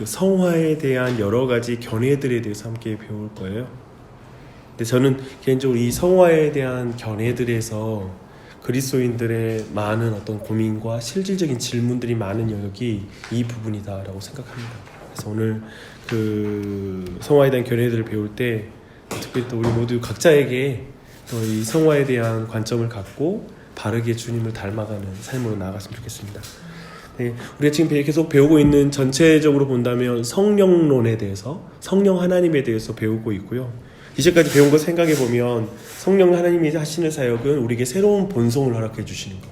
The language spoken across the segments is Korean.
그 성화에 대한 여러 가지 견해들에 대해서 함께 배울 거예요. 근데 저는 개인적으로 이 성화에 대한 견해들에서 그리스도인들의 많은 어떤 고민과 실질적인 질문들이 많은 영역이 이 부분이다라고 생각합니다. 그래서 오늘 그 성화에 대한 견해들을 배울 때 특별히 또 우리 모두 각자에게 또 이 성화에 대한 관점을 갖고 바르게 주님을 닮아가는 삶으로 나아갔으면 좋겠습니다. 네, 우리가 지금 계속 배우고 있는, 전체적으로 본다면 성령론에 대해서, 성령 하나님에 대해서 배우고 있고요. 이제까지 배운 거 생각해 보면 성령 하나님이 하시는 사역은 우리에게 새로운 본성을 허락해 주시는 것.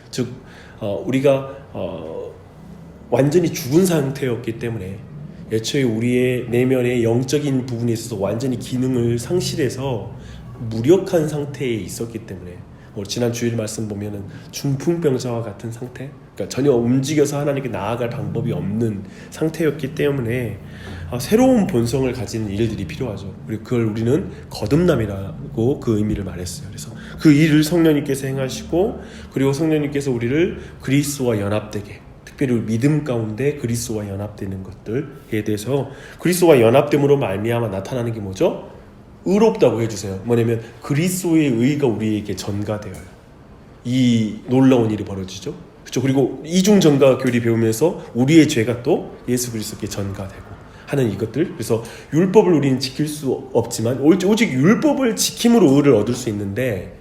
즉 우리가 완전히 죽은 상태였기 때문에 애초에 우리의 내면의 영적인 부분에 있어서 완전히 기능을 상실해서 무력한 상태에 있었기 때문에, 지난 주일 말씀 보면은 중풍병자와 같은 상태, 그러니까 전혀 움직여서 하나님께 나아갈 방법이 없는 상태였기 때문에 새로운 본성을 가지는 일들이 필요하죠. 그리고 그걸 우리는 거듭남이라고 그 의미를 말했어요. 그래서 그 일을 성령님께서 행하시고, 그리고 성령님께서 우리를 그리스도와 연합되게, 특별히 믿음 가운데 그리스도와 연합되는 것들에 대해서, 그리스도와 연합됨으로 말미암아 나타나는 게 뭐죠? 의롭다고 해주세요. 뭐냐면 그리스도의 의가 우리에게 전가되어요. 이 놀라운 일이 벌어지죠. 그렇죠. 그리고 이중 전가 교리 배우면서 우리의 죄가 또 예수 그리스도께 전가되고 하는 이것들. 그래서 율법을 우리는 지킬 수 없지만 오직 율법을 지킴으로 의를 얻을 수 있는데,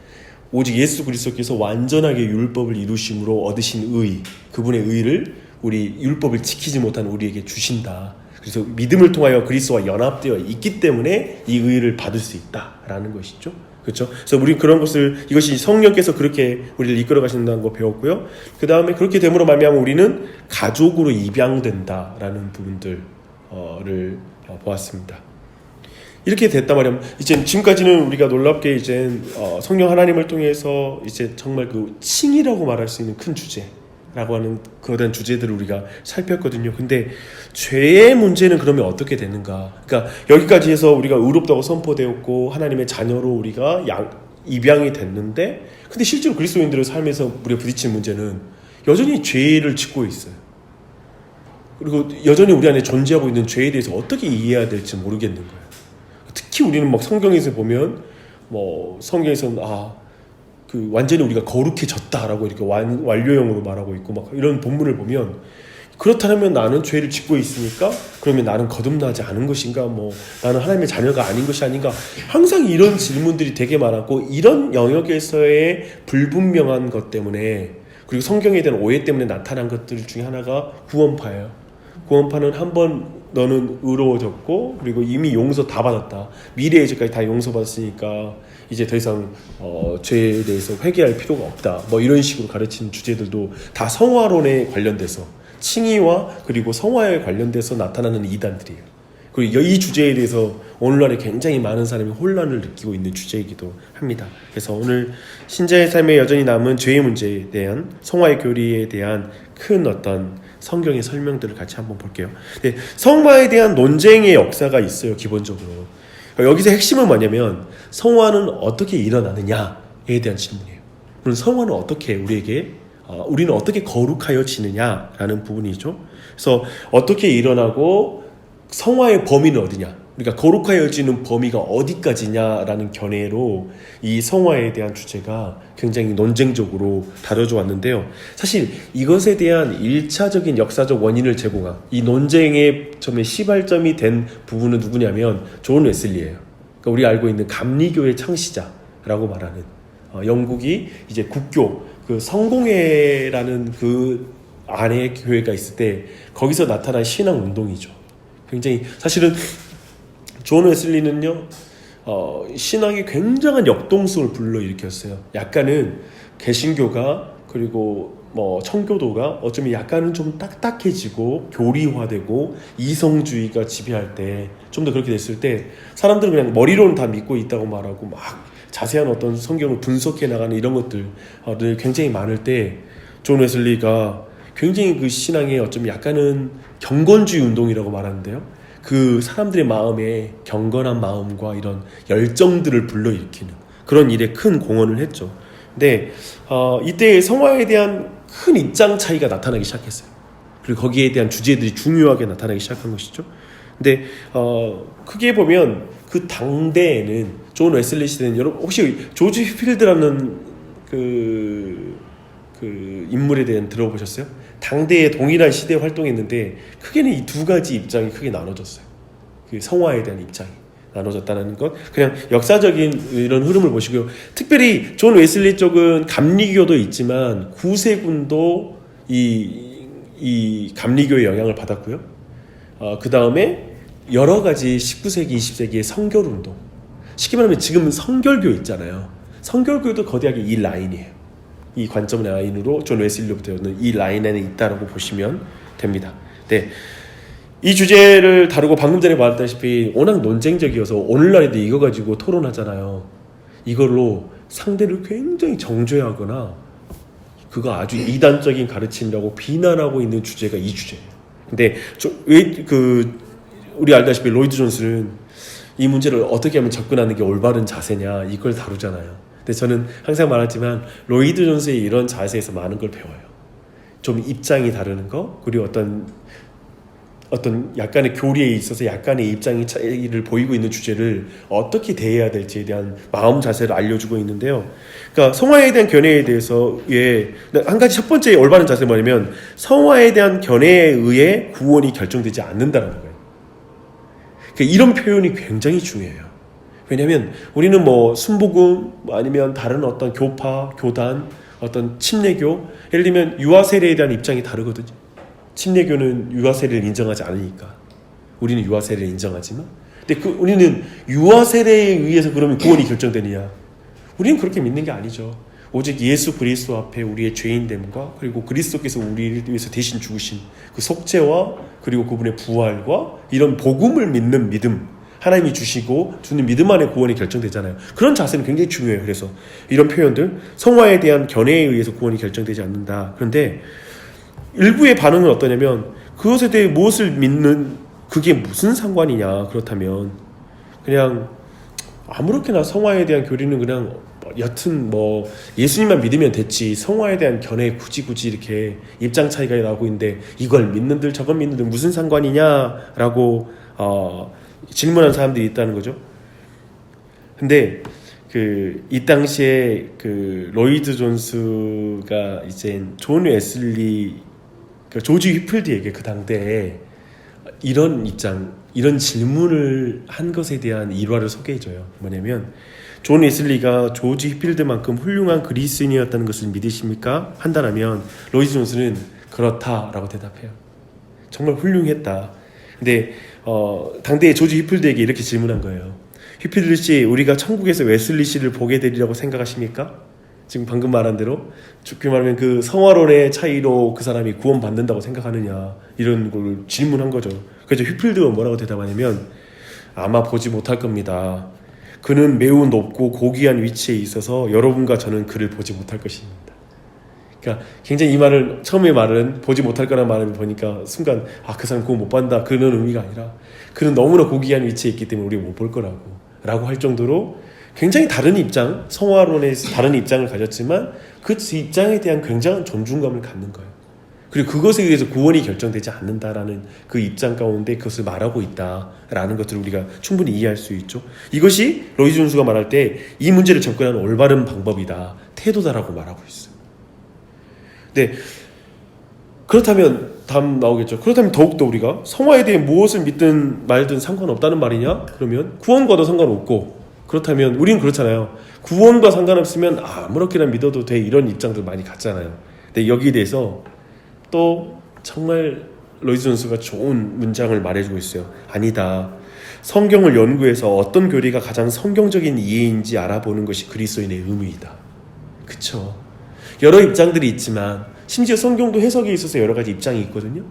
오직 예수 그리스도께서 완전하게 율법을 이루심으로 얻으신 의, 그분의 의를 우리 율법을 지키지 못한 우리에게 주신다. 그래서 믿음을 통하여 그리스도와 연합되어 있기 때문에 이 의를 받을 수 있다라는 것이죠. 그렇죠? 그래서 우리 그런 것을, 이것이 성령께서 그렇게 우리를 이끌어 가신다는 거 배웠고요. 그 다음에 그렇게 됨으로 말미암아 우리는 가족으로 입양된다라는 부분들을 보았습니다. 이렇게 됐단 말이야. 이제 지금까지는 우리가 놀랍게 이제 성령 하나님을 통해서 이제 정말 그 칭이라고 말할 수 있는 큰 주제라고 하는 그런 주제들을 우리가 살폈거든요. 근데 죄의 문제는 그러면 어떻게 되는가? 그러니까 여기까지 해서 우리가 의롭다고 선포되었고 하나님의 자녀로 우리가 입양이 됐는데, 근데 실제로 그리스도인들의 삶에서 우리가 부딪히는 문제는 여전히 죄를 짓고 있어요. 그리고 여전히 우리 안에 존재하고 있는 죄에 대해서 어떻게 이해해야 될지 모르겠는 거예요. 특히 우리는 막 성경에서 보면 성경에서는 그 완전히 우리가 거룩해졌다라고 이렇게 완료형으로 말하고 있고 막 이런 본문을 보면, 그렇다면 나는 죄를 짓고 있으니까 그러면 나는 거듭나지 않은 것인가, 나는 하나님의 자녀가 아닌 것이 아닌가, 항상 이런 질문들이 되게 많았고, 이런 영역에서의 불분명한 것 때문에, 그리고 성경에 대한 오해 때문에 나타난 것들 중에 하나가 구원파예요. 구원파는 한번 너는 의로워졌고 그리고 이미 용서 다 받았다, 미래의 죄까지 다 용서받았으니까 이제 더 이상 죄에 대해서 회개할 필요가 없다, 이런 식으로 가르치는 주제들도 다 성화론에 관련돼서, 칭의와 그리고 성화에 관련돼서 나타나는 이단들이에요. 그리고 이 주제에 대해서 오늘날에 굉장히 많은 사람이 혼란을 느끼고 있는 주제이기도 합니다. 그래서 오늘 신자의 삶에 여전히 남은 죄의 문제에 대한, 성화의 교리에 대한 큰 어떤 성경의 설명들을 같이 한번 볼게요. 네, 성화에 대한 논쟁의 역사가 있어요. 기본적으로 여기서 핵심은 뭐냐면 성화는 어떻게 일어나느냐에 대한 질문이에요. 그럼 성화는 어떻게 우리는 어떻게 거룩하여지느냐라는 부분이죠. 그래서 어떻게 일어나고 성화의 범위는 어디냐, 그러니까 거룩하여지는 범위가 어디까지냐라는 견해로 이 성화에 대한 주제가 굉장히 논쟁적으로 다뤄져 왔는데요. 사실 이것에 대한 1차적인 역사적 원인을 제공한, 이 논쟁의 시발점이 된 부분은 누구냐면 존 웨슬리예요. 그러니까 우리가 알고 있는 감리교의 창시자라고 말하는, 영국이 이제 국교, 그 성공회라는 그 안에 교회가 있을 때 거기서 나타난 신앙 운동이죠. 굉장히, 사실은 존 웨슬리는요, 신앙이 굉장한 역동성을 불러일으켰어요. 약간은 개신교가, 그리고 청교도가 어쩌면 약간은 좀 딱딱해지고 교리화되고 이성주의가 지배할 때, 좀 더 그렇게 됐을 때 사람들은 그냥 머리로는 다 믿고 있다고 말하고 막 자세한 어떤 성경을 분석해 나가는 이런 것들을 굉장히 많을 때, 존 웨슬리가 굉장히 그 신앙에 어쩌면 약간은 경건주의 운동이라고 말하는데요, 그 사람들의 마음에 경건한 마음과 이런 열정들을 불러일으키는 그런 일에 큰 공헌을 했죠. 근데 이때 성화에 대한 큰 입장 차이가 나타나기 시작했어요. 그리고 거기에 대한 주제들이 중요하게 나타나기 시작한 것이죠. 근데 크게 보면 그 당대에는 존 웨슬리 시대는 여러분 혹시 조지 휘필드라는 그 인물에 대한 들어보셨어요? 당대에 동일한 시대에 활동했는데 크게는 이 두 가지 입장이 크게 나눠졌어요. 그 성화에 대한 입장이 나눠졌다는 것, 그냥 역사적인 이런 흐름을 보시고요. 특별히 존 웨슬리 쪽은 감리교도 있지만 구세군도 이 감리교의 영향을 받았고요. 그 다음에 여러 가지 19세기, 20세기의 성결운동, 쉽게 말하면 지금 성결교 있잖아요. 성결교도 거대하게 이 라인이에요. 이 관점 라인으로 존 웨슬리로부터는 이 라인에는 있다라고 보시면 됩니다. 네. 이 주제를 다루고 방금 전에 말했다시피 워낙 논쟁적이어서 오늘날에도 이거 가지고 토론하잖아요. 이걸로 상대를 굉장히 정죄하거나 그거 아주 이단적인 가르침이라고 비난하고 있는 주제가 이 주제예요. 근데 우리 알다시피 로이드 존스는 이 문제를 어떻게 하면 접근하는 게 올바른 자세냐 이걸 다루잖아요. 근데 저는 항상 말하지만 로이드 존스의 이런 자세에서 많은 걸 배워요. 좀 입장이 다르는 거, 그리고 어떤 약간의 교리에 있어서 약간의 입장이 차이를 보이고 있는 주제를 어떻게 대해야 될지에 대한 마음 자세를 알려주고 있는데요. 그러니까 성화에 대한 견해에 대해서 한 가지 첫 번째 올바른 자세는 뭐냐면 성화에 대한 견해에 의해 구원이 결정되지 않는다는 거예요. 그러니까 이런 표현이 굉장히 중요해요. 왜냐하면 우리는 뭐 순복음 아니면 다른 어떤 교파, 교단, 어떤 침례교, 예를 들면 유아 세례에 대한 입장이 다르거든요. 침례교는 유아 세례를 인정하지 않으니까 우리는 유아 세례를 인정하지만, 근데 우리는 유아 세례에 의해서 그러면 구원이 결정되느냐? 우리는 그렇게 믿는 게 아니죠. 오직 예수 그리스도 앞에 우리의 죄인됨과 그리고 그리스도께서 우리를 위해서 대신 죽으신 그 속죄와 그리고 그분의 부활과 이런 복음을 믿는 믿음, 하나님이 주시고 주는 믿음 안에 구원이 결정되잖아요. 그런 자세는 굉장히 중요해요. 그래서 이런 표현들, 성화에 대한 견해에 의해서 구원이 결정되지 않는다. 그런데 일부의 반응은 어떠냐면 그것에 대해 무엇을 믿는 그게 무슨 상관이냐. 그렇다면 그냥 아무렇게나 성화에 대한 교리는 그냥 여튼 뭐 예수님만 믿으면 됐지, 성화에 대한 견해에 굳이 이렇게 입장 차이가 나고 있는데 이걸 믿는들 저걸 믿는들 무슨 상관이냐라고 질문한 사람들이 있다는 거죠. 근데 이 당시에 로이드 존스가 이제 존 웨슬리, 조지 휘필드에게 그 당대에 이런 입장, 이런 질문을 한 것에 대한 일화를 소개해줘요. 뭐냐면 존 웨슬리가 조지 휘필드만큼 훌륭한 그리스인이었다는 것을 믿으십니까? 한다면 로이드 존스는 그렇다라고 대답해요. 정말 훌륭했다. 근데 당대의 조지 휘필드에게 이렇게 질문한 거예요. 휘필드 씨, 우리가 천국에서 웨슬리 씨를 보게 되리라고 생각하십니까? 지금 방금 말한 대로 쉽게 말하면 그 성화론의 차이로 그 사람이 구원받는다고 생각하느냐, 이런 걸 질문한 거죠. 그래서 휘필드가 뭐라고 대답하냐면 아마 보지 못할 겁니다. 그는 매우 높고 고귀한 위치에 있어서 여러분과 저는 그를 보지 못할 것입니다. 그러니까 굉장히 이 말을, 처음에 말은 보지 못할 거라는 말을 보니까 순간 그 사람 구원 못 받는다 그런 의미가 아니라 그는 너무나 고귀한 위치에 있기 때문에 우리가 못 볼 거라고 할 정도로 굉장히 다른 입장, 성화론에 다른 입장을 가졌지만 그 입장에 대한 굉장한 존중감을 갖는 거예요. 그리고 그것에 의해서 구원이 결정되지 않는다라는 그 입장 가운데 그것을 말하고 있다라는 것들을 우리가 충분히 이해할 수 있죠. 이것이 로이드 존스가 말할 때 이 문제를 접근하는 올바른 방법이다, 태도다라고 말하고 있어요. 네, 그렇다면 다음 나오겠죠. 그렇다면 더욱더 우리가 성화에 대해 무엇을 믿든 말든 상관없다는 말이냐? 그러면 구원과도 상관없고, 그렇다면 우리는 그렇잖아요. 구원과 상관없으면 아무렇게나 믿어도 돼, 이런 입장들 많이 갖잖아요. 근데 여기에 대해서 또 정말 로이드 존스가 좋은 문장을 말해주고 있어요. 아니다. 성경을 연구해서 어떤 교리가 가장 성경적인 이해인지 알아보는 것이 그리스도인의 의무이다. 그쵸? 여러 입장들이 있지만 심지어 성경도 해석에 있어서 여러 가지 입장이 있거든요.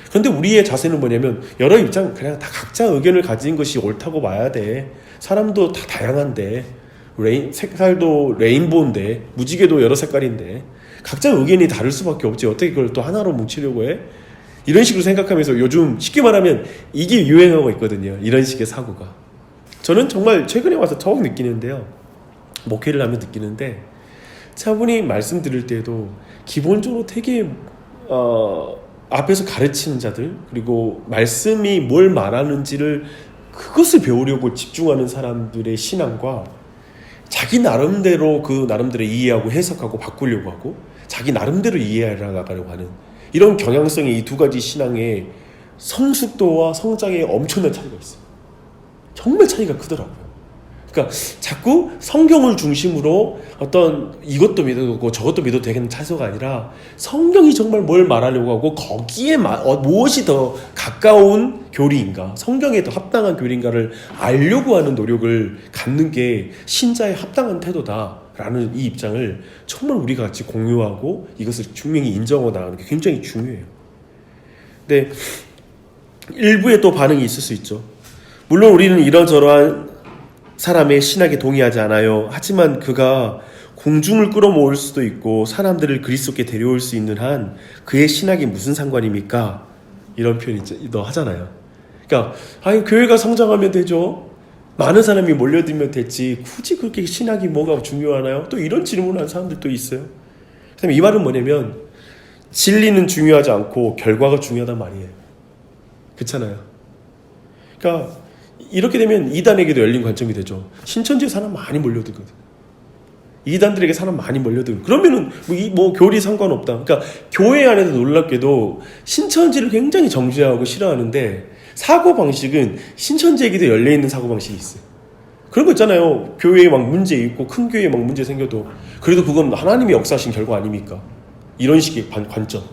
그런데 우리의 자세는 뭐냐면 여러 입장, 그냥 다 각자 의견을 가진 것이 옳다고 봐야 돼. 사람도 다 다양한데, 색깔도 레인보우인데, 무지개도 여러 색깔인데 각자 의견이 다를 수밖에 없지, 어떻게 그걸 또 하나로 뭉치려고 해? 이런 식으로 생각하면서 요즘 쉽게 말하면 이게 유행하고 있거든요. 이런 식의 사고가. 저는 정말 최근에 와서 처음 느끼는데요, 목회를 하면 느끼는데, 차분히 말씀 드릴 때도 기본적으로 되게 앞에서 가르치는 자들, 그리고 말씀이 뭘 말하는지를 그것을 배우려고 집중하는 사람들의 신앙과 자기 나름대로 그 나름대로 이해하고 해석하고 바꾸려고 하고 자기 나름대로 이해해 나가려고 하는 이런 경향성의 이 두 가지 신앙의 성숙도와 성장에 엄청난 차이가 있어요. 정말 차이가 크더라고요. 그러니까 자꾸 성경을 중심으로 어떤 이것도 믿어도 저것도 믿어도 되겠는 차서가 아니라 성경이 정말 뭘 말하려고 하고 거기에 무엇이 더 가까운 교리인가, 성경에 더 합당한 교리인가를 알려고 하는 노력을 갖는 게 신자의 합당한 태도다라는 이 입장을 정말 우리가 같이 공유하고 이것을 분명히 인정하고 나가는 게 굉장히 중요해요. 근데 일부에 또 반응이 있을 수 있죠. 물론 우리는 이런저런 사람의 신학에 동의하지 않아요. 하지만 그가 공중을 끌어모을 수도 있고 사람들을 그리스도께 데려올 수 있는 한 그의 신학이 무슨 상관입니까? 이런 표현이 하잖아요. 그러니까 교회가 성장하면 되죠. 많은 사람이 몰려들면 됐지. 굳이 그렇게 신학이 뭐가 중요하나요? 또 이런 질문을 하는 사람들도 있어요. 그다음에 이 말은 뭐냐면 진리는 중요하지 않고 결과가 중요하단 말이에요. 그렇잖아요. 그러니까 이렇게 되면 이단에게도 열린 관점이 되죠. 신천지에 사람 많이 몰려들거든. 이단들에게 사람 많이 몰려들고 그러면은 교리 상관없다. 그러니까 교회 안에서 놀랍게도 신천지를 굉장히 정죄하고 싫어하는데 사고 방식은 신천지에게도 열려 있는 사고 방식이 있어요. 그런 거 있잖아요. 교회에 막 문제 있고 큰 교회에 막 문제 생겨도 그래도 그건 하나님이 역사하신 결과 아닙니까? 이런 식의 관점.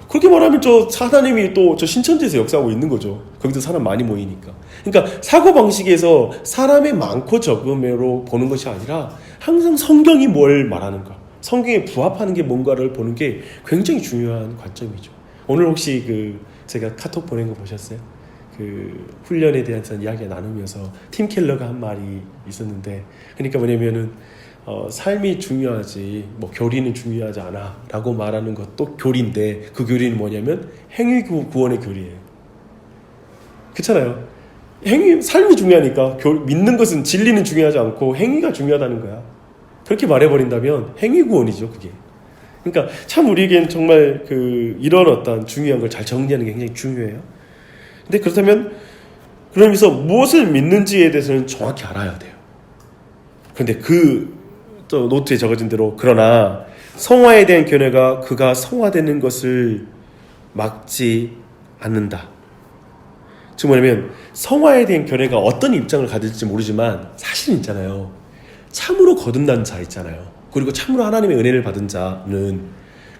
그렇게 말하면 하나님이 또 신천지에서 역사하고 있는 거죠. 거기도 사람 많이 모이니까. 그러니까 사고방식에서 사람의 많고 적음으로 보는 것이 아니라 항상 성경이 뭘 말하는가, 성경에 부합하는 게 뭔가를 보는 게 굉장히 중요한 관점이죠. 오늘 혹시 제가 카톡 보낸 거 보셨어요? 훈련에 대해서 이야기 나누면서 팀 켈러가 한 말이 있었는데, 그러니까 뭐냐면은 삶이 중요하지 교리는 중요하지 않아 라고 말하는 것도 교리인데 그 교리는 뭐냐면 행위 구원의 교리예요. 그렇잖아요. 삶이 중요하니까 믿는 것은 진리는 중요하지 않고 행위가 중요하다는 거야. 그렇게 말해버린다면 행위 구원이죠, 그게. 그러니까 참 우리에겐 정말 이런 어떤 중요한 걸 잘 정리하는 게 굉장히 중요해요. 근데 그렇다면 그러면서 무엇을 믿는지에 대해서는 정확히 알아야 돼요. 그런데 또 노트에 적어진 대로 그러나 성화에 대한 견해가 그가 성화되는 것을 막지 않는다. 즉 뭐냐면 성화에 대한 견해가 어떤 입장을 가질지 모르지만 사실은 있잖아요. 참으로 거듭난 자 있잖아요. 그리고 참으로 하나님의 은혜를 받은 자는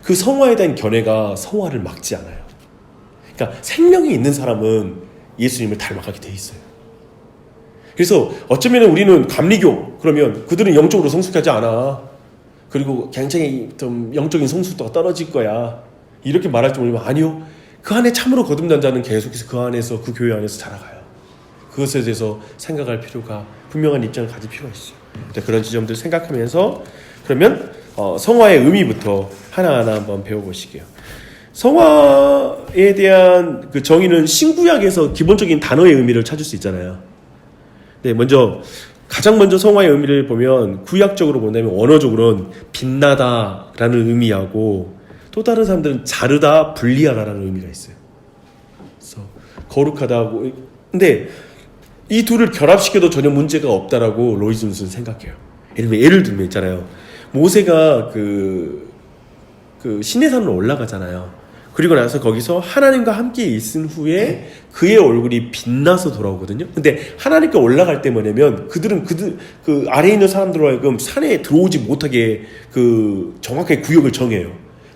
그 성화에 대한 견해가 성화를 막지 않아요. 그러니까 생명이 있는 사람은 예수님을 닮아가게 돼 있어요. 그래서 어쩌면 우리는 감리교 그러면 그들은 영적으로 성숙하지 않아. 그리고 굉장히 좀 영적인 성숙도가 떨어질 거야. 이렇게 말할 줄 모르면 아니요. 그 안에 참으로 거듭난 자는 계속해서 그 안에서 그 교회 안에서 자라가요. 그것에 대해서 생각할 필요가 분명한 입장을 가질 필요가 있어요. 그런 지점들 생각하면서 그러면 성화의 의미부터 하나하나 한번 배워보시게요. 성화에 대한 정의는 신구약에서 기본적인 단어의 의미를 찾을 수 있잖아요. 네, 가장 먼저 성화의 의미를 보면 구약적으로 본다면 원어적으로는 빛나다라는 의미하고 또 다른 사람들은 자르다, 분리하다라는 의미가 있어요. 그래서 거룩하다고. 근데 이 둘을 결합시켜도 전혀 문제가 없다라고 로이즘스는 생각해요. 예를 들면 있잖아요. 모세가 시내산으로 올라가잖아요. 그리고 나서 거기서 하나님과 함께 있은 후에 그의 얼굴이 빛나서 돌아오거든요. 근데 하나님께 올라갈 때 뭐냐면 그들은 그 아래에 있는 사람들로 하여금 산에 들어오지 못하게 정확하게 구역을 정해요.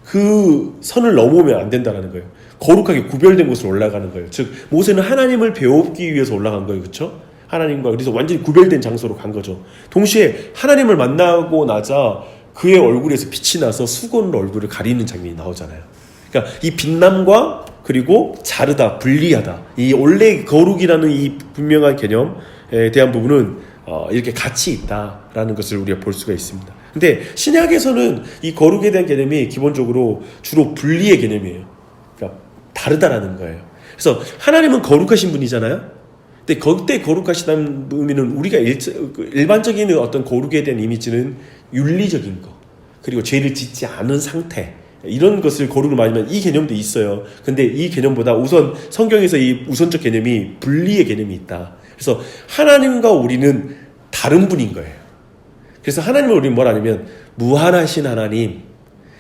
그 선을 넘으면 안 된다는 거예요. 거룩하게 구별된 곳으로 올라가는 거예요. 즉 모세는 하나님을 배우기 위해서 올라간 거예요. 그렇죠? 하나님과 그래서 완전히 구별된 장소로 간 거죠. 동시에 하나님을 만나고 나자 그의 얼굴에서 빛이 나서 수건 얼굴을 가리는 장면이 나오잖아요. 그러니까 이 빛남과 그리고 자르다, 분리하다, 이 원래 거룩이라는 이 분명한 개념에 대한 부분은 이렇게 같이 있다라는 것을 우리가 볼 수가 있습니다. 근데 신약에서는 이 거룩에 대한 개념이 기본적으로 주로 분리의 개념이에요. 그러니까 다르다라는 거예요. 그래서 하나님은 거룩하신 분이잖아요. 근데 그때 거룩하시다는 의미는 우리가 일반적인 어떤 거룩에 대한 이미지는 윤리적인 거, 그리고 죄를 짓지 않은 상태, 이런 것을 거룩을 말하면 이 개념도 있어요. 근데 이 개념보다 우선 성경에서 이 우선적 개념이 분리의 개념이 있다. 그래서 하나님과 우리는 다른 분인 거예요. 그래서 하나님을 우리는 뭐라 하냐면 무한하신 하나님.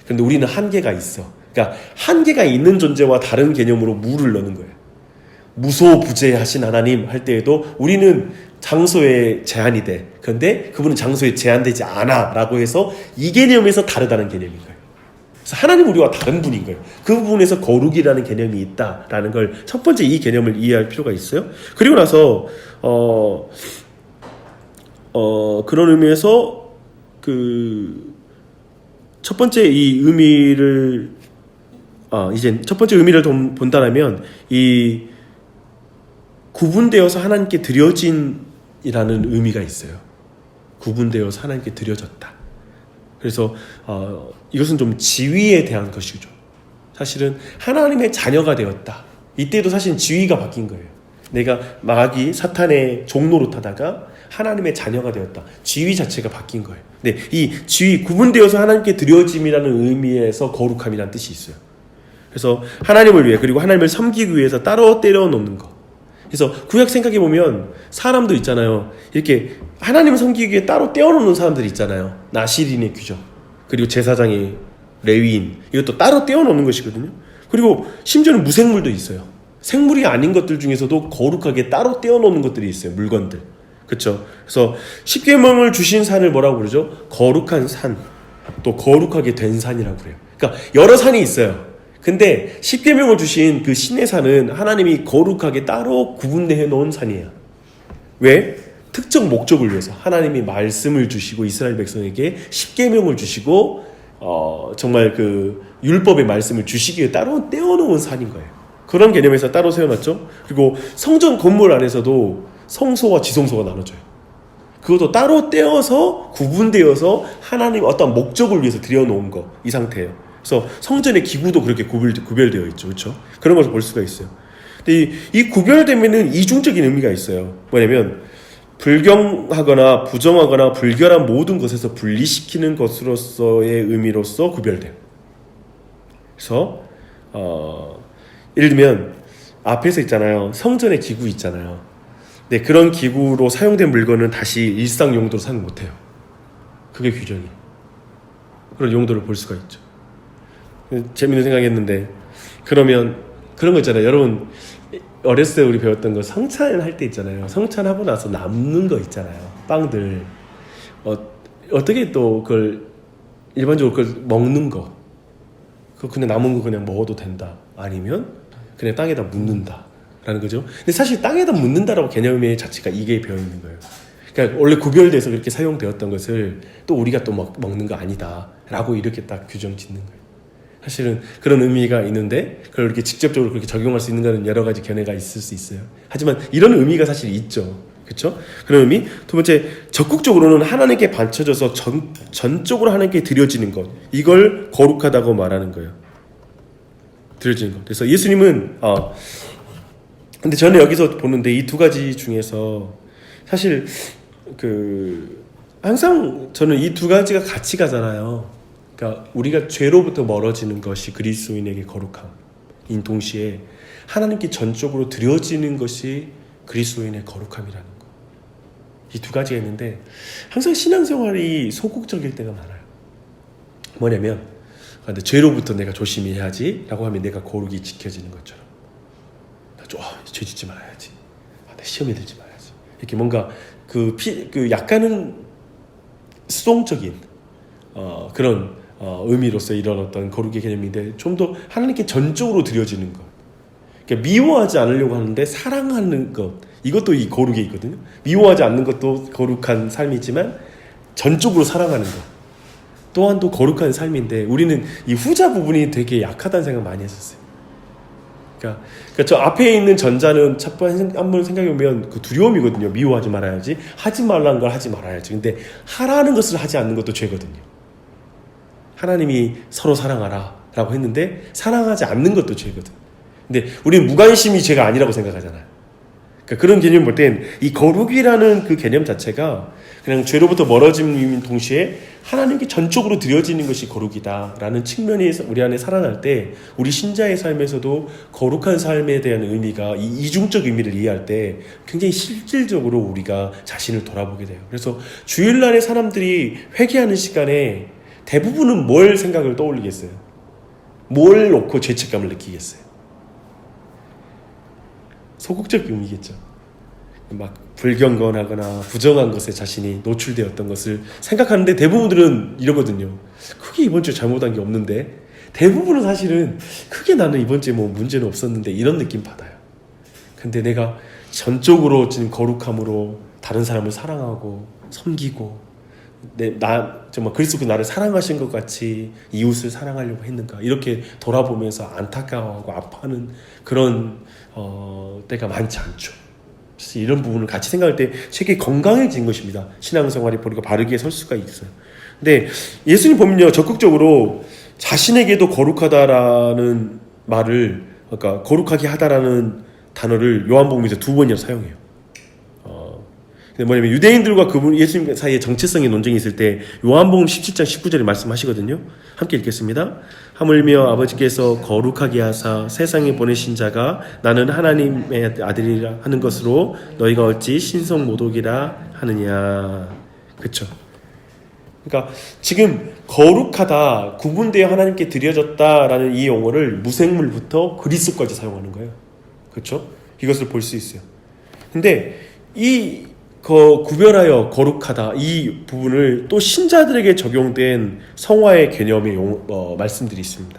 그런데 우리는 한계가 있어. 그러니까 한계가 있는 존재와 다른 개념으로 무를 넣는 거예요. 무소부재하신 하나님 할 때에도 우리는 장소에 제한이 돼. 그런데 그분은 장소에 제한되지 않아 라고 해서 이 개념에서 다르다는 개념인 거예요. 그래서 하나님 우리와 다른 분인 거예요. 그 부분에서 거룩이라는 개념이 있다라는 걸 첫 번째 이 개념을 이해할 필요가 있어요. 그리고 나서 그런 의미에서 그 첫 번째 이 의미를 이제 첫 번째 의미를 본다면 이 구분되어서 하나님께 드려진이라는 의미가 있어요. 구분되어서 하나님께 드려졌다. 그래서 이것은 좀 지위에 대한 것이죠. 사실은 하나님의 자녀가 되었다. 이때도 사실은 지위가 바뀐 거예요. 내가 마귀 사탄의 종로로 타다가 하나님의 자녀가 되었다. 지위 자체가 바뀐 거예요. 네, 이 지위 구분되어서 하나님께 드려짐이라는 의미에서 거룩함이라는 뜻이 있어요. 그래서 하나님을 위해 그리고 하나님을 섬기기 위해서 따로 때려 놓는 것. 그래서 구약 생각해 보면 사람도 있잖아요. 이렇게 하나님을 섬기기 위해 따로 떼어놓는 사람들이 있잖아요. 나실인의 귀족 그리고 제사장의 레위인 이것도 따로 떼어놓는 것이거든요. 그리고 심지어는 무생물도 있어요. 생물이 아닌 것들 중에서도 거룩하게 따로 떼어놓는 것들이 있어요. 물건들. 그렇죠. 그래서 십계명을 주신 산을 뭐라고 부르죠? 거룩한 산, 또 거룩하게 된 산이라고 그래요. 그러니까 여러 산이 있어요. 근데 십계명을 주신 그 신의 산은 하나님이 거룩하게 따로 구분해 놓은 산이에요. 왜? 특정 목적을 위해서 하나님이 말씀을 주시고 이스라엘 백성에게 십계명을 주시고 정말 그 율법의 말씀을 주시기 위해 따로 떼어놓은 산인 거예요. 그런 개념에서 따로 세워놨죠. 그리고 성전 건물 안에서도 성소와 지성소가 나눠져요. 그것도 따로 떼어서 구분되어서 하나님 어떤 목적을 위해서 들여놓은 거 이 상태예요. 그래서 성전의 기구도 그렇게 구별되어 있죠. 그렇죠? 그런 것을 볼 수가 있어요. 근데 이 구별됨에는 이중적인 의미가 있어요. 뭐냐면 불경하거나 부정하거나 불결한 모든 것에서 분리시키는 것으로서의 의미로서 구별돼요. 그래서 예를 들면 앞에서 있잖아요. 성전의 기구 있잖아요. 네, 그런 기구로 사용된 물건은 다시 일상 용도로 사용 못해요. 그게 규정이에요. 그런 용도를 볼 수가 있죠. 재밌는 생각했는데 그러면 그런 거 있잖아요. 여러분 어렸을 때 우리 배웠던 거 성찬 할 때 있잖아요. 성찬 하고 나서 남는 거 있잖아요. 빵들 어떻게 또 그걸 일반적으로 그걸 먹는 거 그거 그냥 남은 거 그냥 먹어도 된다. 아니면 그냥 땅에다 묻는다 라는 거죠. 근데 사실 땅에다 묻는다라고 개념의 자체가 이게 배어 있는 거예요. 그러니까 원래 구별돼서 그렇게 사용되었던 것을 또 우리가 또 먹는 거 아니다 라고 이렇게 딱 규정 짓는 거예요. 사실은 그런 의미가 있는데 그걸 이렇게 직접적으로 그렇게 적용할 수 있는 것은 여러 가지 견해가 있을 수 있어요. 하지만 이런 의미가 사실 있죠. 그렇죠? 그런 의미. 두 번째, 적극적으로는 하나님께 바쳐져서 전적으로 하나님께 드려지는 것. 이걸 거룩하다고 말하는 거예요. 드려지는 것. 그래서 예수님은 근데 저는 여기서 보는데 이 두 가지 중에서 사실 항상 저는 이 두 가지가 같이 가잖아요. 그러니까 우리가 죄로부터 멀어지는 것이 그리스도인에게 거룩함인 동시에 하나님께 전적으로 드려지는 것이 그리스도인의 거룩함이라는 거. 이 두 가지가 있는데 항상 신앙생활이 소극적일 때가 많아요. 뭐냐면 근데 죄로부터 내가 조심히 해야지 라고 하면 내가 거룩이 지켜지는 것처럼 죄 짓지 말아야지, 내 시험에 들지 말아야지, 이렇게 뭔가 약간은 수동적인 그런 의미로서 이런 어떤 거룩의 개념인데 좀 더 하나님께 전적으로 드려지는 것. 그러니까 미워하지 않으려고 하는데 사랑하는 것. 이것도 이 거룩에 있거든요. 미워하지 않는 것도 거룩한 삶이지만 전적으로 사랑하는 것 또한 또 거룩한 삶인데 우리는 이 후자 부분이 되게 약하다는 생각 많이 했었어요. 그러니까 저 앞에 있는 전자는 한번 생각해보면 그 두려움이거든요. 미워하지 말아야지, 하지 말라는 걸 하지 말아야지. 근데 하라는 것을 하지 않는 것도 죄거든요. 하나님이 서로 사랑하라 라고 했는데 사랑하지 않는 것도 죄거든. 근데 우리는 무관심이 죄가 아니라고 생각하잖아요. 그러니까 그런 개념을 볼 땐 이 거룩이라는 그 개념 자체가 그냥 죄로부터 멀어짐인 동시에 하나님께 전적으로 드려지는 것이 거룩이다라는 측면이 우리 안에 살아날 때 우리 신자의 삶에서도 거룩한 삶에 대한 의미가 이 이중적 의미를 이해할 때 굉장히 실질적으로 우리가 자신을 돌아보게 돼요. 그래서 주일날에 사람들이 회개하는 시간에 대부분은 뭘 생각을 떠올리겠어요? 뭘 놓고 죄책감을 느끼겠어요? 소극적 의미겠죠. 막 불경건하거나 부정한 것에 자신이 노출되었던 것을 생각하는데 대부분들은 이러거든요. 크게 이번 주에 잘못한 게 없는데, 대부분은 사실은 크게 나는 이번 주에 뭐 문제는 없었는데 이런 느낌 받아요. 근데 내가 전적으로 지금 거룩함으로 다른 사람을 사랑하고 섬기고 정말 그리스도가 나를 사랑하신 것 같이 이웃을 사랑하려고 했는가, 이렇게 돌아보면서 안타까워하고 아파하는 그런 때가 많지 않죠. 그래서 이런 부분을 같이 생각할 때 되게 건강해진 것입니다. 신앙생활이 우리가 바르게 설 수가 있어요. 근데 예수님 보면요, 적극적으로 자신에게도 거룩하다라는 말을, 그러니까 거룩하게 하다라는 단어를 요한복음에서 2번이나 사용해요. 근데 뭐냐면 유대인들과 그분 예수님 사이의 정체성의 논쟁이 있을 때 요한복음 17장 19절에 말씀하시거든요. 함께 읽겠습니다. 하물며 아버지께서 거룩하게 하사 세상에 보내신 자가 나는 하나님의 아들이라 하는 것으로 너희가 어찌 신성 모독이라 하느냐. 그렇죠. 그러니까 지금 거룩하다, 구분되어 하나님께 드려졌다라는 이 용어를 무생물부터 그리스도까지 사용하는 거예요. 그렇죠? 이것을 볼 수 있어요. 근데 이 구별하여 거룩하다 이 부분을 또 신자들에게 적용된 성화의 개념의 말씀들이 있습니다.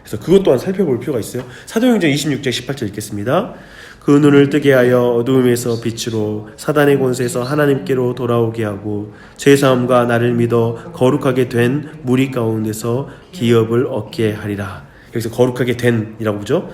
그래서 그것 또한 살펴볼 필요가 있어요. 사도행전 26장 18절 읽겠습니다. 그 눈을 뜨게 하여 어두움에서 빛으로 사단의 권세에서 하나님께로 돌아오게 하고 죄사함과 나를 믿어 거룩하게 된 무리 가운데서 기업을 얻게 하리라. 여기서 거룩하게 된이라고 보죠.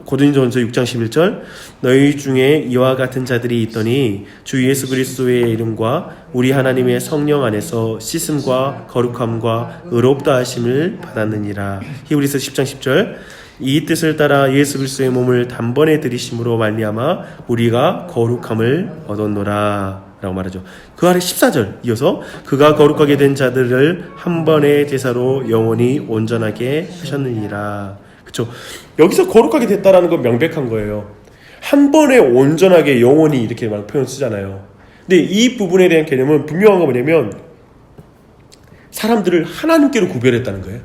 고린도전서 6장 11절 너희 중에 이와 같은 자들이 있더니 주 예수 그리스도의 이름과 우리 하나님의 성령 안에서 씻음과 거룩함과 의롭다 하심을 받았느니라. 히브리서 10장 10절 이 뜻을 따라 예수 그리스도의 몸을 단번에 들이심으로 말미암아 우리가 거룩함을 얻었노라 라고 말하죠. 그 아래 14절 이어서 그가 거룩하게 된 자들을 한 번의 제사로 영원히 온전하게 하셨느니라. 그렇죠. 여기서 거룩하게 됐다라는 건 명백한 거예요. 한 번에 온전하게 영원히 이렇게 막 표현 쓰잖아요. 근데 이 부분에 대한 개념은 분명한 거 뭐냐면 사람들을 하나님께로 구별했다는 거예요.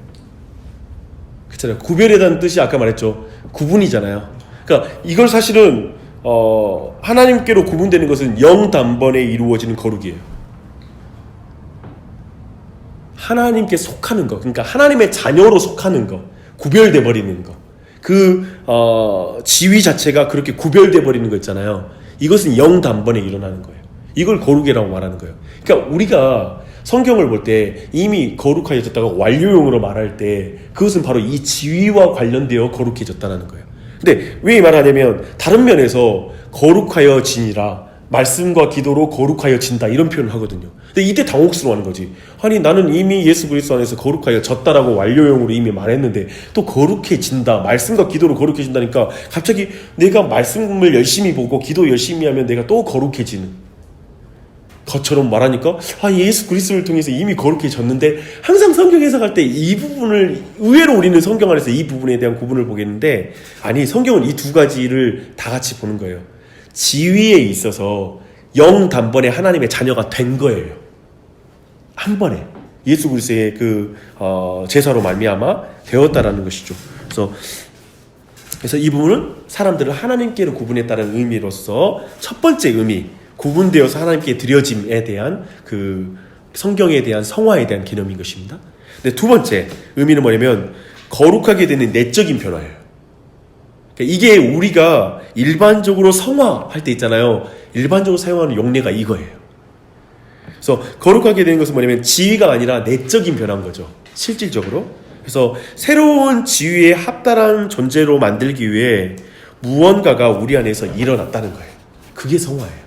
그렇잖아요. 구별했다는 뜻이 아까 말했죠. 구분이잖아요. 그러니까 이걸 사실은 하나님께로 구분되는 것은 영 단번에 이루어지는 거룩이에요. 하나님께 속하는 것, 그러니까 하나님의 자녀로 속하는 것, 구별돼 버리는 것, 지위 자체가 그렇게 구별돼 버리는 거 있잖아요. 이것은 영 단번에 일어나는 거예요. 이걸 거룩이라고 말하는 거예요. 그러니까 우리가 성경을 볼 때 이미 거룩해졌다가 완료형으로 말할 때 그것은 바로 이 지위와 관련되어 거룩해졌다는 거예요. 근데 왜 이 말을 하냐면 다른 면에서 거룩하여지니라, 말씀과 기도로 거룩하여진다 이런 표현을 하거든요. 근데 이때 당혹스러워하는 거지. 아니 나는 이미 예수 그리스도 안에서 거룩하여졌다라고 완료형으로 이미 말했는데 또 거룩해진다, 말씀과 기도로 거룩해진다니까 갑자기 내가 말씀을 열심히 보고 기도 열심히 하면 내가 또 거룩해지는 것처럼 말하니까 예수 그리스도를 통해서 이미 거룩해졌는데, 항상 성경 해석할 때 이 부분을 의외로 우리는 성경 안에서 이 부분에 대한 구분을 보겠는데, 아니 성경은 이 두 가지를 다 같이 보는 거예요. 지위에 있어서 영 단번에 하나님의 자녀가 된 거예요. 한 번에 예수 그리스도의 제사로 말미암아 되었다라는 것이죠. 그래서 이 부분은 사람들을 하나님께로 구분했다는 의미로서 첫 번째 의미, 구분되어서 하나님께 드려짐에 대한 성경에 대한 성화에 대한 개념인 것입니다. 근데 두 번째 의미는 뭐냐면 거룩하게 되는 내적인 변화예요. 그러니까 이게 우리가 일반적으로 성화할 때 있잖아요. 일반적으로 사용하는 용례가 이거예요. 그래서 거룩하게 되는 것은 뭐냐면 지위가 아니라 내적인 변화인 거죠. 실질적으로. 그래서 새로운 지위에 합당한 존재로 만들기 위해 무언가가 우리 안에서 일어났다는 거예요. 그게 성화예요.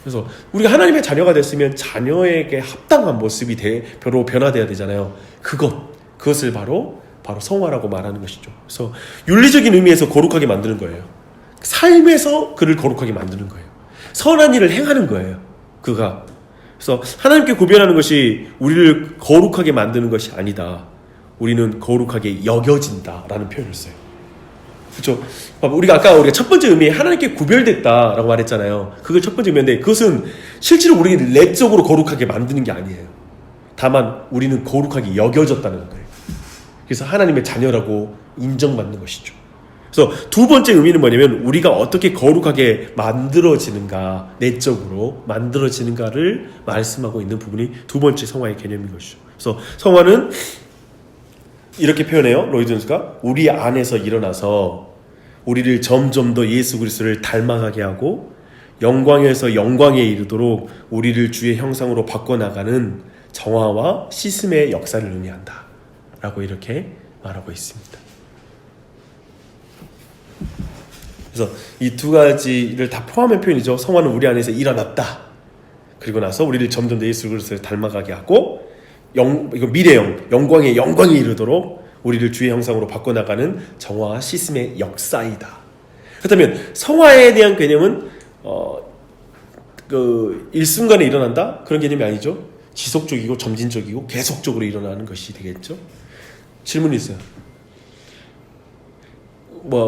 그래서 우리가 하나님의 자녀가 됐으면 자녀에게 합당한 모습이 바로 변화돼야 되잖아요. 그것을 바로 성화라고 말하는 것이죠. 그래서 윤리적인 의미에서 거룩하게 만드는 거예요. 삶에서 그를 거룩하게 만드는 거예요. 선한 일을 행하는 거예요. 그가. 그래서 하나님께 구별하는 것이 우리를 거룩하게 만드는 것이 아니다. 우리는 거룩하게 여겨진다라는 표현을 써요. 그렇죠? 우리가 첫 번째 의미에 하나님께 구별됐다라고 말했잖아요. 그걸 첫 번째 의미인데 그것은 실제로 우리를 내적으로 거룩하게 만드는 게 아니에요. 다만 우리는 거룩하게 여겨졌다는 거예요. 그래서 하나님의 자녀라고 인정받는 것이죠. 그래서 두 번째 의미는 뭐냐면 우리가 어떻게 거룩하게 만들어지는가, 내적으로 만들어지는가를 말씀하고 있는 부분이 두 번째 성화의 개념인 것이죠. 그래서 성화는 이렇게 표현해요. 로이드 존스가 우리 안에서 일어나서 우리를 점점 더 예수 그리스도를 닮아가게 하고 영광에서 영광에 이르도록 우리를 주의 형상으로 바꿔나가는 정화와 씻음의 역사를 의미한다 라고 이렇게 말하고 있습니다. 그래서 이 두 가지를 다 포함한 표현이죠. 성화는 우리 안에서 일어났다. 그리고 나서 우리를 점점 더 예수 그리스도를 닮아가게 하고 이거 미래형, 영광에 영광에 이르도록 우리를 주의 형상으로 바꿔나가는 정화와 씻음의 역사이다. 그렇다면 성화에 대한 개념은 일순간에 일어난다? 그런 개념이 아니죠. 지속적이고 점진적이고 계속적으로 일어나는 것이 되겠죠. 질문이 있어요.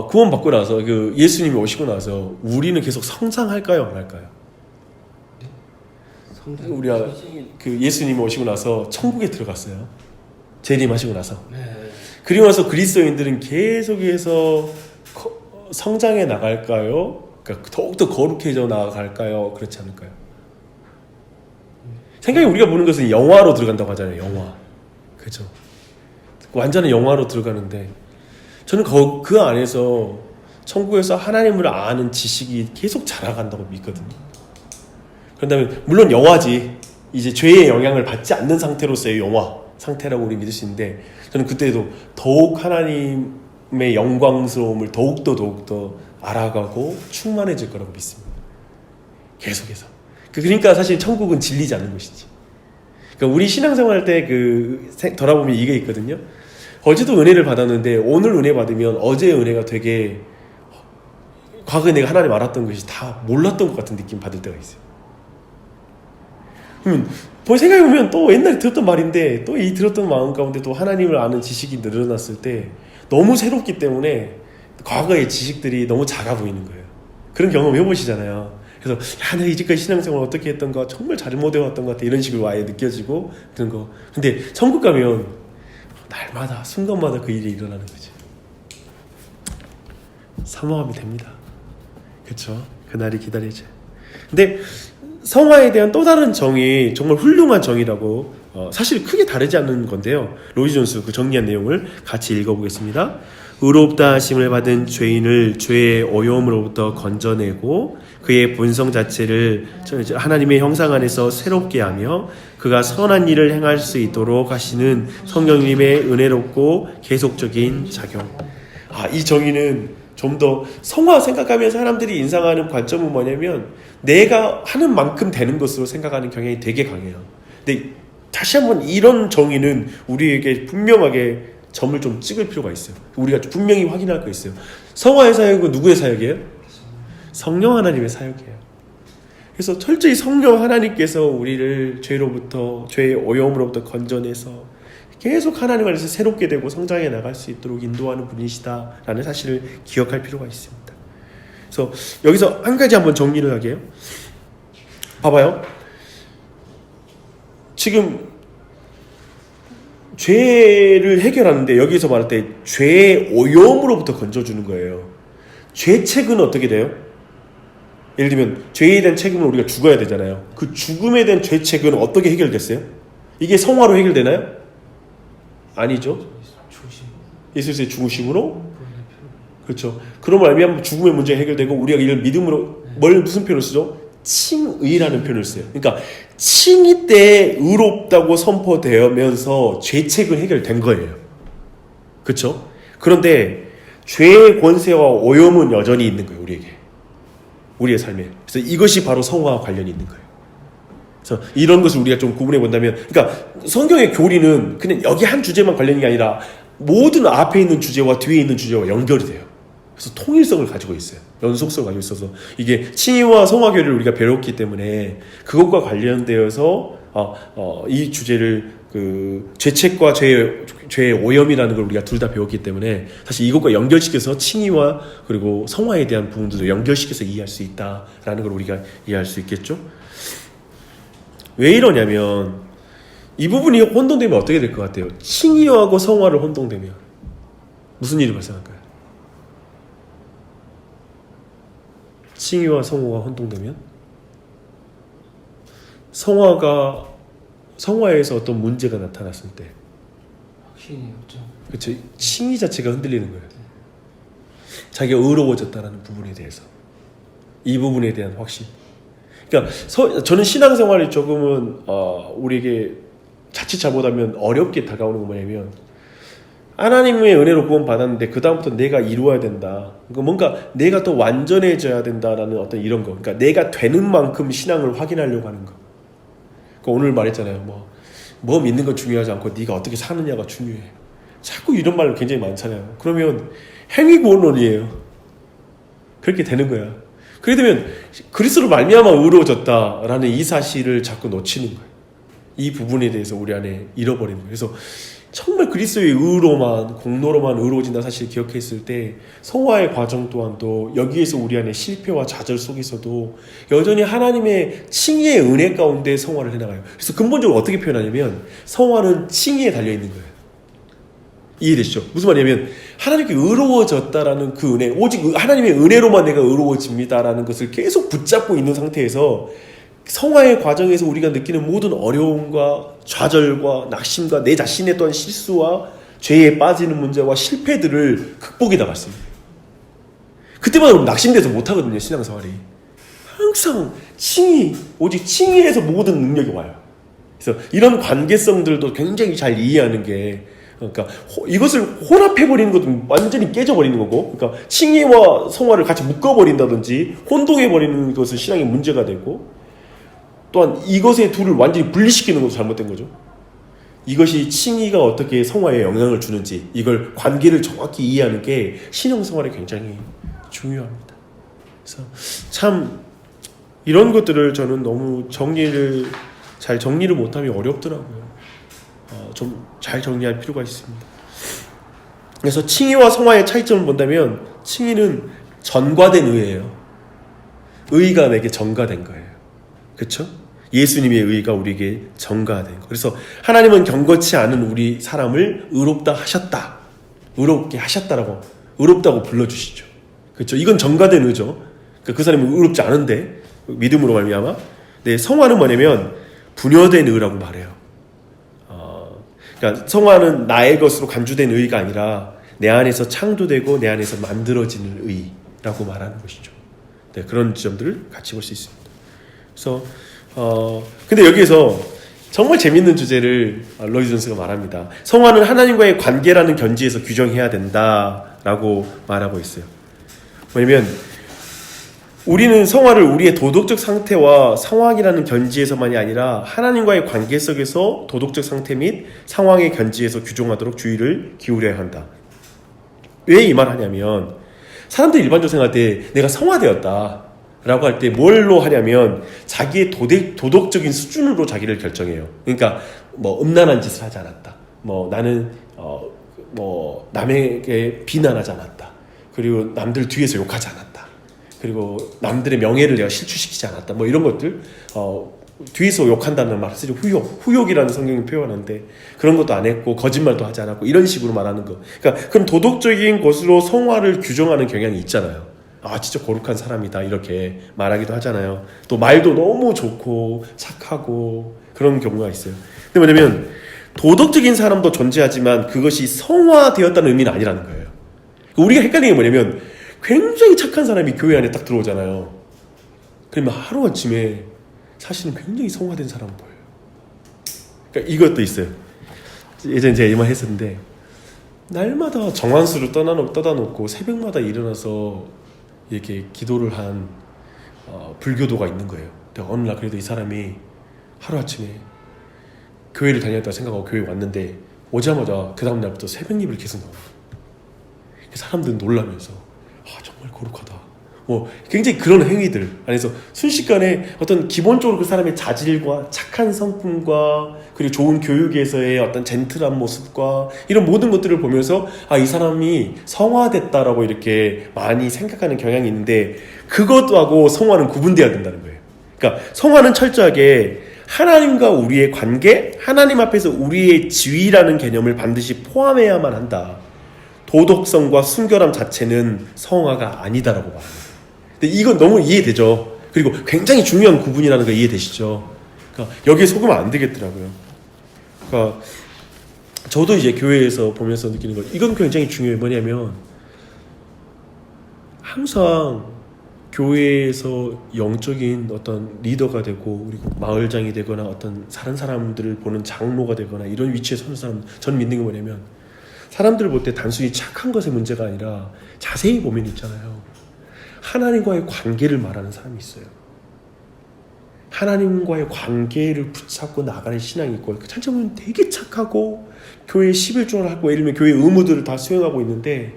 구원받고 나서 예수님이 오시고 나서 우리는 계속 성장할까요? 안 할까요? 우리가 예수님이 오시고 나서 천국에 들어갔어요. 재림하시고 나서. 그리고 나서 그리스도인들은 계속해서 성장해 나갈까요? 그러니까 더욱더 거룩해져 나갈까요? 그렇지 않을까요? 생각에 우리가 보는 것은 영화로 들어간다고 하잖아요. 영화. 그죠? 완전히 영화로 들어가는데 저는 그 안에서 천국에서 하나님을 아는 지식이 계속 자라간다고 믿거든요. 그런다면 물론 영화지 이제 죄의 영향을 받지 않는 상태로서의 영화 상태라고 우리 믿을 수 있는데 저는 그때도 더욱 하나님의 영광스러움을 더욱더 알아가고 충만해질 거라고 믿습니다. 계속해서. 그러니까 사실 천국은 질리지 않는 것이지. 그러니까 우리 신앙생활 할 때 돌아보면 이게 있거든요. 어제도 은혜를 받았는데 오늘 은혜 받으면 어제의 은혜가 되게 과거에 내가 하나님 알았던 것이 다 몰랐던 것 같은 느낌 받을 때가 있어요. 생각해보면 또 옛날에 들었던 말인데 또 이 들었던 마음 가운데 또 하나님을 아는 지식이 늘어났을 때 너무 새롭기 때문에 과거의 지식들이 너무 작아 보이는 거예요. 그런 경험 해보시잖아요. 그래서 내가 이제까지 신앙생활 어떻게 했던가 정말 잘못해왔던 것 같아 이런 식으로 아예 느껴지고 그런 거. 근데 천국 가면 날마다 순간마다 그 일이 일어나는 거지. 사모하면 됩니다. 그렇죠? 그날이 기다리죠. 근데 성화에 대한 또 다른 정의, 정말 훌륭한 정의라고 사실 크게 다르지 않는 건데요. 로이드 존스 그 정리한 내용을 같이 읽어보겠습니다. 의롭다 하심을 받은 죄인을 죄의 오염으로부터 건져내고 그의 본성 자체를 하나님의 형상 안에서 새롭게 하며 그가 선한 일을 행할 수 있도록 하시는 성령님의 은혜롭고 계속적인 작용. 이 정의는 좀 더 성화 생각하면 사람들이 인상하는 관점은 뭐냐면 내가 하는 만큼 되는 것으로 생각하는 경향이 되게 강해요. 근데 다시 한번 이런 정의는 우리에게 분명하게 점을 좀 찍을 필요가 있어요. 우리가 분명히 확인할 거 있어요. 성화의 사역은 누구의 사역이에요? 성령 하나님의 사역이에요. 그래서 철저히 성령 하나님께서 우리를 죄의 오염으로부터 건져내서 계속 하나님 안에서 새롭게 되고 성장해 나갈 수 있도록 인도하는 분이시다라는 사실을 기억할 필요가 있습니다. 그래서 여기서 한 가지 한번 정리를 하게요. 봐봐요. 지금 죄를 해결하는데 여기서 말할 때 죄의 오염으로부터 건져주는 거예요. 죄책은 어떻게 돼요? 예를 들면 죄에 대한 책임은 우리가 죽어야 되잖아요. 그 죽음에 대한 죄책은 어떻게 해결됐어요? 이게 성화로 해결되나요? 아니죠. 예수의 죽으심으로. 그렇죠. 그러면 알면 죽음의 문제가 해결되고 우리가 이를 믿음으로 무슨 표현을 쓰죠? 칭의라는 표현을 써요. 그러니까 칭의 때 의롭다고 선포되면서 죄책은 해결된 거예요. 그렇죠? 그런데 죄의 권세와 오염은 여전히 있는 거예요. 우리의 삶에. 그래서 이것이 바로 성화와 관련이 있는 거예요. 그래서 이런 것을 우리가 좀 구분해 본다면, 그러니까 성경의 교리는 그냥 여기 한 주제만 관련이 아니라 모든 앞에 있는 주제와 뒤에 있는 주제와 연결이 돼요. 그래서 통일성을 가지고 있어요. 연속성을 가지고 있어서 이게 칭의와 성화교를 우리가 배웠기 때문에 그것과 관련되어서 이 주제를 그 죄책과 죄의 오염이라는 걸 우리가 둘 다 배웠기 때문에 사실 이것과 연결시켜서 칭의와 그리고 성화에 대한 부분들도 연결시켜서 이해할 수 있다라는 걸 우리가 이해할 수 있겠죠. 왜 이러냐면 이 부분이 혼동되면 어떻게 될 것 같아요? 칭의하고 성화를 혼동되면 무슨 일이 발생할까요? 칭의와 성화가 혼동되면 성화에서 어떤 문제가 나타났을 때 확신이 없죠. 그렇죠. 칭의 자체가 흔들리는 거예요. 자기가 의로워졌다는 부분에 대해서 이 부분에 대한 확신. 그러니까 저는 신앙생활이 조금은 우리에게 자칫 잘못하면 어렵게 다가오는 거 뭐냐면 하나님의 은혜로 구원 받았는데 그 다음부터 내가 이루어야 된다. 그러니까 뭔가 내가 더 완전해져야 된다라는 어떤 이런 거. 그러니까 내가 되는 만큼 신앙을 확인하려고 하는 거. 그러니까 오늘 말했잖아요. 뭐 믿는 건 중요하지 않고 네가 어떻게 사느냐가 중요해. 자꾸 이런 말 굉장히 많잖아요. 그러면 행위구원론이에요. 그렇게 되는 거야. 그렇게 되면 그리스도로 말미암아 의로워졌다라는 이 사실을 자꾸 놓치는 거예요. 이 부분에 대해서 우리 안에 잃어버리는 거예요. 그래서 정말 그리스도의 의로만 공로로만 의로워진다 사실 기억했을 때 성화의 과정 또한도 여기에서 우리 안에 실패와 좌절 속에서도 여전히 하나님의 칭의의 은혜 가운데 성화를 해나가요. 그래서 근본적으로 어떻게 표현하냐면 성화는 칭의에 달려있는 거예요. 이해되시죠? 무슨 말이냐면 하나님께 의로워졌다라는 그 은혜, 오직 하나님의 은혜로만 내가 의로워집니다라는 것을 계속 붙잡고 있는 상태에서 성화의 과정에서 우리가 느끼는 모든 어려움과 좌절과 낙심과 내 자신의 또한 실수와 죄에 빠지는 문제와 실패들을 극복해 나갔습니다. 그때마다 낙심돼서 못하거든요. 신앙생활이 항상 오직 칭의에서 모든 능력이 와요. 그래서 이런 관계성들도 굉장히 잘 이해하는 게, 그러니까 이것을 혼합해버리는 것도 완전히 깨져버리는 거고, 그러니까 칭의와 성화를 같이 묶어버린다든지 혼동해버리는 것은 신앙의 문제가 되고, 또한 이것의 둘을 완전히 분리시키는 것도 잘못된 거죠. 이것이 칭의가 어떻게 성화에 영향을 주는지, 이걸 관계를 정확히 이해하는 게 신앙생활에 굉장히 중요합니다. 그래서 참 이런 것들을 저는 너무 잘 정리를 못하면 어렵더라고요. 좀 잘 정리할 필요가 있습니다. 그래서 칭의와 성화의 차이점을 본다면 칭의는 전가된 의예요. 의가 내게 전가된 거예요. 그렇죠? 예수님의 의가 우리에게 전가된 거. 그래서 하나님은 경건치 않은 우리 사람을 의롭다 하셨다. 의롭게 하셨다라고, 의롭다고 불러주시죠. 그렇죠? 이건 전가된 의죠. 그러니까 그 사람이 의롭지 않은데 믿음으로 말미암아. 네, 성화는 뭐냐면 분여된 의라고 말해요. 그러니까 성화는 나의 것으로 간주된 의가 아니라 내 안에서 창조되고 내 안에서 만들어지는 의라고 말하는 것이죠. 네, 그런 지점들을 같이 볼 수 있습니다. 그래서 근데 여기에서 정말 재밌는 주제를 로이드 존스가 말합니다. 성화는 하나님과의 관계라는 견지에서 규정해야 된다라고 말하고 있어요. 왜냐면 우리는 성화를 우리의 도덕적 상태와 상황이라는 견지에서만이 아니라 하나님과의 관계 속에서 도덕적 상태 및 상황의 견지에서 규정하도록 주의를 기울여야 한다. 왜 이 말을 하냐면 사람들이 일반적으로 생각할 때 내가 성화되었다 라고 할 때 뭘로 하냐면 자기의 도덕적인 수준으로 자기를 결정해요. 그러니까 뭐 음란한 짓을 하지 않았다. 뭐 나는 남에게 비난하지 않았다. 그리고 남들 뒤에서 욕하지 않았다. 그리고 남들의 명예를 내가 실추시키지 않았다. 뭐 이런 것들 뒤에서 욕한다는 말을 쓰죠. 후욕이라는 성경이 표현하는데 그런 것도 안 했고 거짓말도 하지 않았고 이런 식으로 말하는 거. 그러니까 그런 도덕적인 것으로 성화를 규정하는 경향이 있잖아요. 진짜 거룩한 사람이다 이렇게 말하기도 하잖아요. 또 말도 너무 좋고 착하고 그런 경우가 있어요. 근데 뭐냐면 도덕적인 사람도 존재하지만 그것이 성화되었다는 의미는 아니라는 거예요. 우리가 헷갈리는 게 뭐냐면 굉장히 착한 사람이 교회 안에 딱 들어오잖아요. 그러면 하루아침에 사실은 굉장히 성화된 사람 보여요. 그러니까 이것도 있어요. 예전에 제가 이 말 했었는데 날마다 정한수를 떠다 놓고 새벽마다 일어나서 이렇게 기도를 한 불교도가 있는 거예요. 근데 어느 날 그래도 이 사람이 하루아침에 교회를 다녔다고 생각하고 교회에 왔는데 오자마자 그 다음 날부터 새벽 예배를 계속 나와요. 사람들은 놀라면서 정말 거룩하다. 굉장히 그런 행위들 안에서 순식간에 어떤 기본적으로 그 사람의 자질과 착한 성품과 그리고 좋은 교육에서의 어떤 젠틀한 모습과 이런 모든 것들을 보면서 이 사람이 성화됐다라고 이렇게 많이 생각하는 경향이 있는데, 그것하고 성화는 구분돼야 된다는 거예요. 그러니까 성화는 철저하게 하나님과 우리의 관계, 하나님 앞에서 우리의 지위라는 개념을 반드시 포함해야만 한다. 도덕성과 순결함 자체는 성화가 아니다라고 말합니다. 근데 이건 너무 이해되죠. 그리고 굉장히 중요한 구분이라는 거 이해되시죠. 그러니까 여기에 속으면 안 되겠더라고요. 그러니까 저도 이제 교회에서 보면서 느끼는 거, 이건 굉장히 중요해요. 뭐냐면 항상 교회에서 영적인 어떤 리더가 되고, 그리고 마을장이 되거나 어떤 다른 사람들을 보는 장로가 되거나 이런 위치에 서는 사람, 전 믿는 게 뭐냐면, 사람들을 볼 때 단순히 착한 것의 문제가 아니라 자세히 보면 있잖아요, 하나님과의 관계를 말하는 사람이 있어요. 하나님과의 관계를 붙잡고 나가는 신앙이 있고, 찾아보면 되게 착하고 교회 11조를 하고 예를 들면 교회 의무들을 다 수행하고 있는데,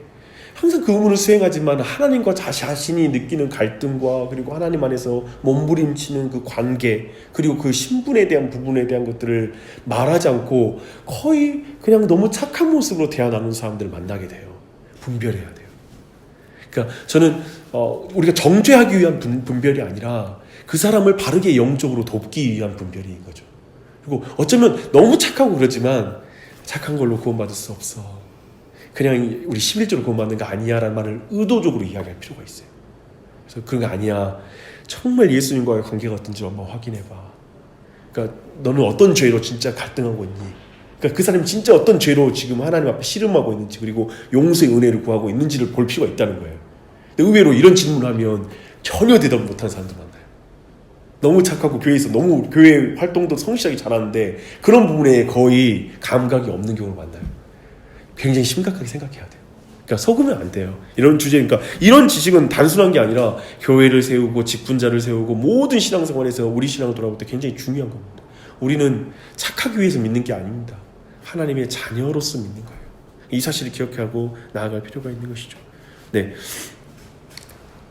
항상 그 의무를 수행하지만 하나님과 자신이 느끼는 갈등과 그리고 하나님 안에서 몸부림치는 그 관계, 그리고 그 신분에 대한 부분에 대한 것들을 말하지 않고 거의 그냥 너무 착한 모습으로 대하는 사람들을 만나게 돼요. 분별해야 돼요. 그러니까 저는 우리가 정죄하기 위한 분별이 아니라 그 사람을 바르게 영적으로 돕기 위한 분별인 거죠. 그리고 어쩌면 너무 착하고 그러지만 착한 걸로 구원받을 수 없어, 그냥 우리 11조로 구원받는 거 아니야 라는 말을 의도적으로 이야기할 필요가 있어요. 그래서 그런 거 아니야, 정말 예수님과의 관계가 어떤지 한번 확인해봐. 그러니까 너는 어떤 죄로 진짜 갈등하고 있니? 그러니까 그 사람이 진짜 어떤 죄로 지금 하나님 앞에 씨름하고 있는지, 그리고 용서의 은혜를 구하고 있는지를 볼 필요가 있다는 거예요. 근데 의외로 이런 질문을 하면 전혀 대답 못하는 사람들 많아요. 너무 착하고 교회에서 너무 교회 활동도 성실하게 잘하는데 그런 부분에 거의 감각이 없는 경우를 만나요. 굉장히 심각하게 생각해야 돼요. 그러니까 속으면 안 돼요. 이런 주제, 그러니까 이런 지식은 단순한 게 아니라 교회를 세우고 직분자를 세우고 모든 신앙생활에서 우리 신앙을 돌아볼 때 굉장히 중요한 겁니다. 우리는 착하기 위해서 믿는 게 아닙니다. 하나님의 자녀로서 믿는 거예요. 이 사실을 기억하고 나아갈 필요가 있는 것이죠. 네,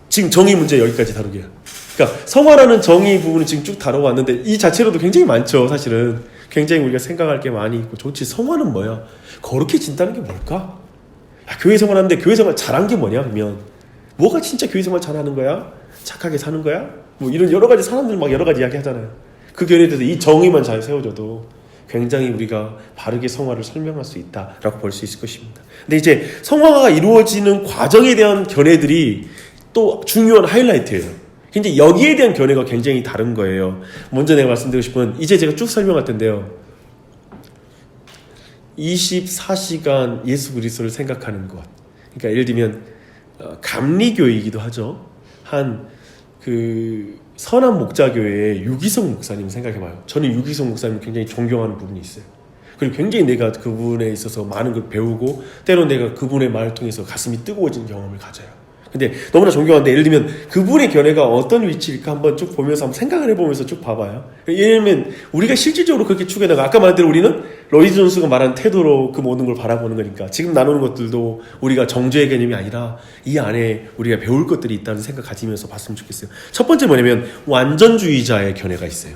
지금 정의 문제 여기까지 다루게요. 그러니까 성화라는 정의 부분을 지금 쭉 다뤄왔는데 이 자체로도 굉장히 많죠. 사실은 굉장히 우리가 생각할 게 많이 있고 좋지. 성화는 뭐야? 거룩해진다는 게 뭘까? 교회 생활하는데 교회 생활 잘한 게 뭐냐? 그러면 뭐가 진짜 교회 생활 잘하는 거야? 착하게 사는 거야? 뭐 이런 여러 가지 사람들 막 여러 가지 이야기 하잖아요. 그 결에 대해서 이 정의만 잘 세워져도 굉장히 우리가 바르게 성화를 설명할 수 있다라고 볼 수 있을 것입니다. 근데 이제 성화가 이루어지는 과정에 대한 견해들이 또 중요한 하이라이트예요. 근데 여기에 대한 견해가 굉장히 다른 거예요. 먼저 내가 말씀드리고 싶은, 이제 제가 쭉 설명할 텐데요, 24시간 예수 그리스도를 생각하는 것. 그러니까 예를 들면 감리교이기도 하죠. 한 그 선한 목자교회의 유기성 목사님 생각해봐요. 저는 유기성 목사님 굉장히 존경하는 부분이 있어요. 그리고 굉장히 내가 그분에 있어서 많은 걸 배우고, 때론 내가 그분의 말을 통해서 가슴이 뜨거워지는 경험을 가져요. 근데 너무나 존경한데, 예를 들면 그분의 견해가 어떤 위치일까 한번 쭉 보면서 한번 생각을 해보면서 쭉 봐봐요. 예를 들면 우리가 실질적으로 그렇게 추구해나가, 아까 말한 대로 우리는 로이드 존스가 말한 태도로 그 모든 걸 바라보는 거니까 지금 나누는 것들도 우리가 정죄의 개념이 아니라 이 안에 우리가 배울 것들이 있다는 생각 가지면서 봤으면 좋겠어요. 첫 번째 뭐냐면 완전주의자의 견해가 있어요.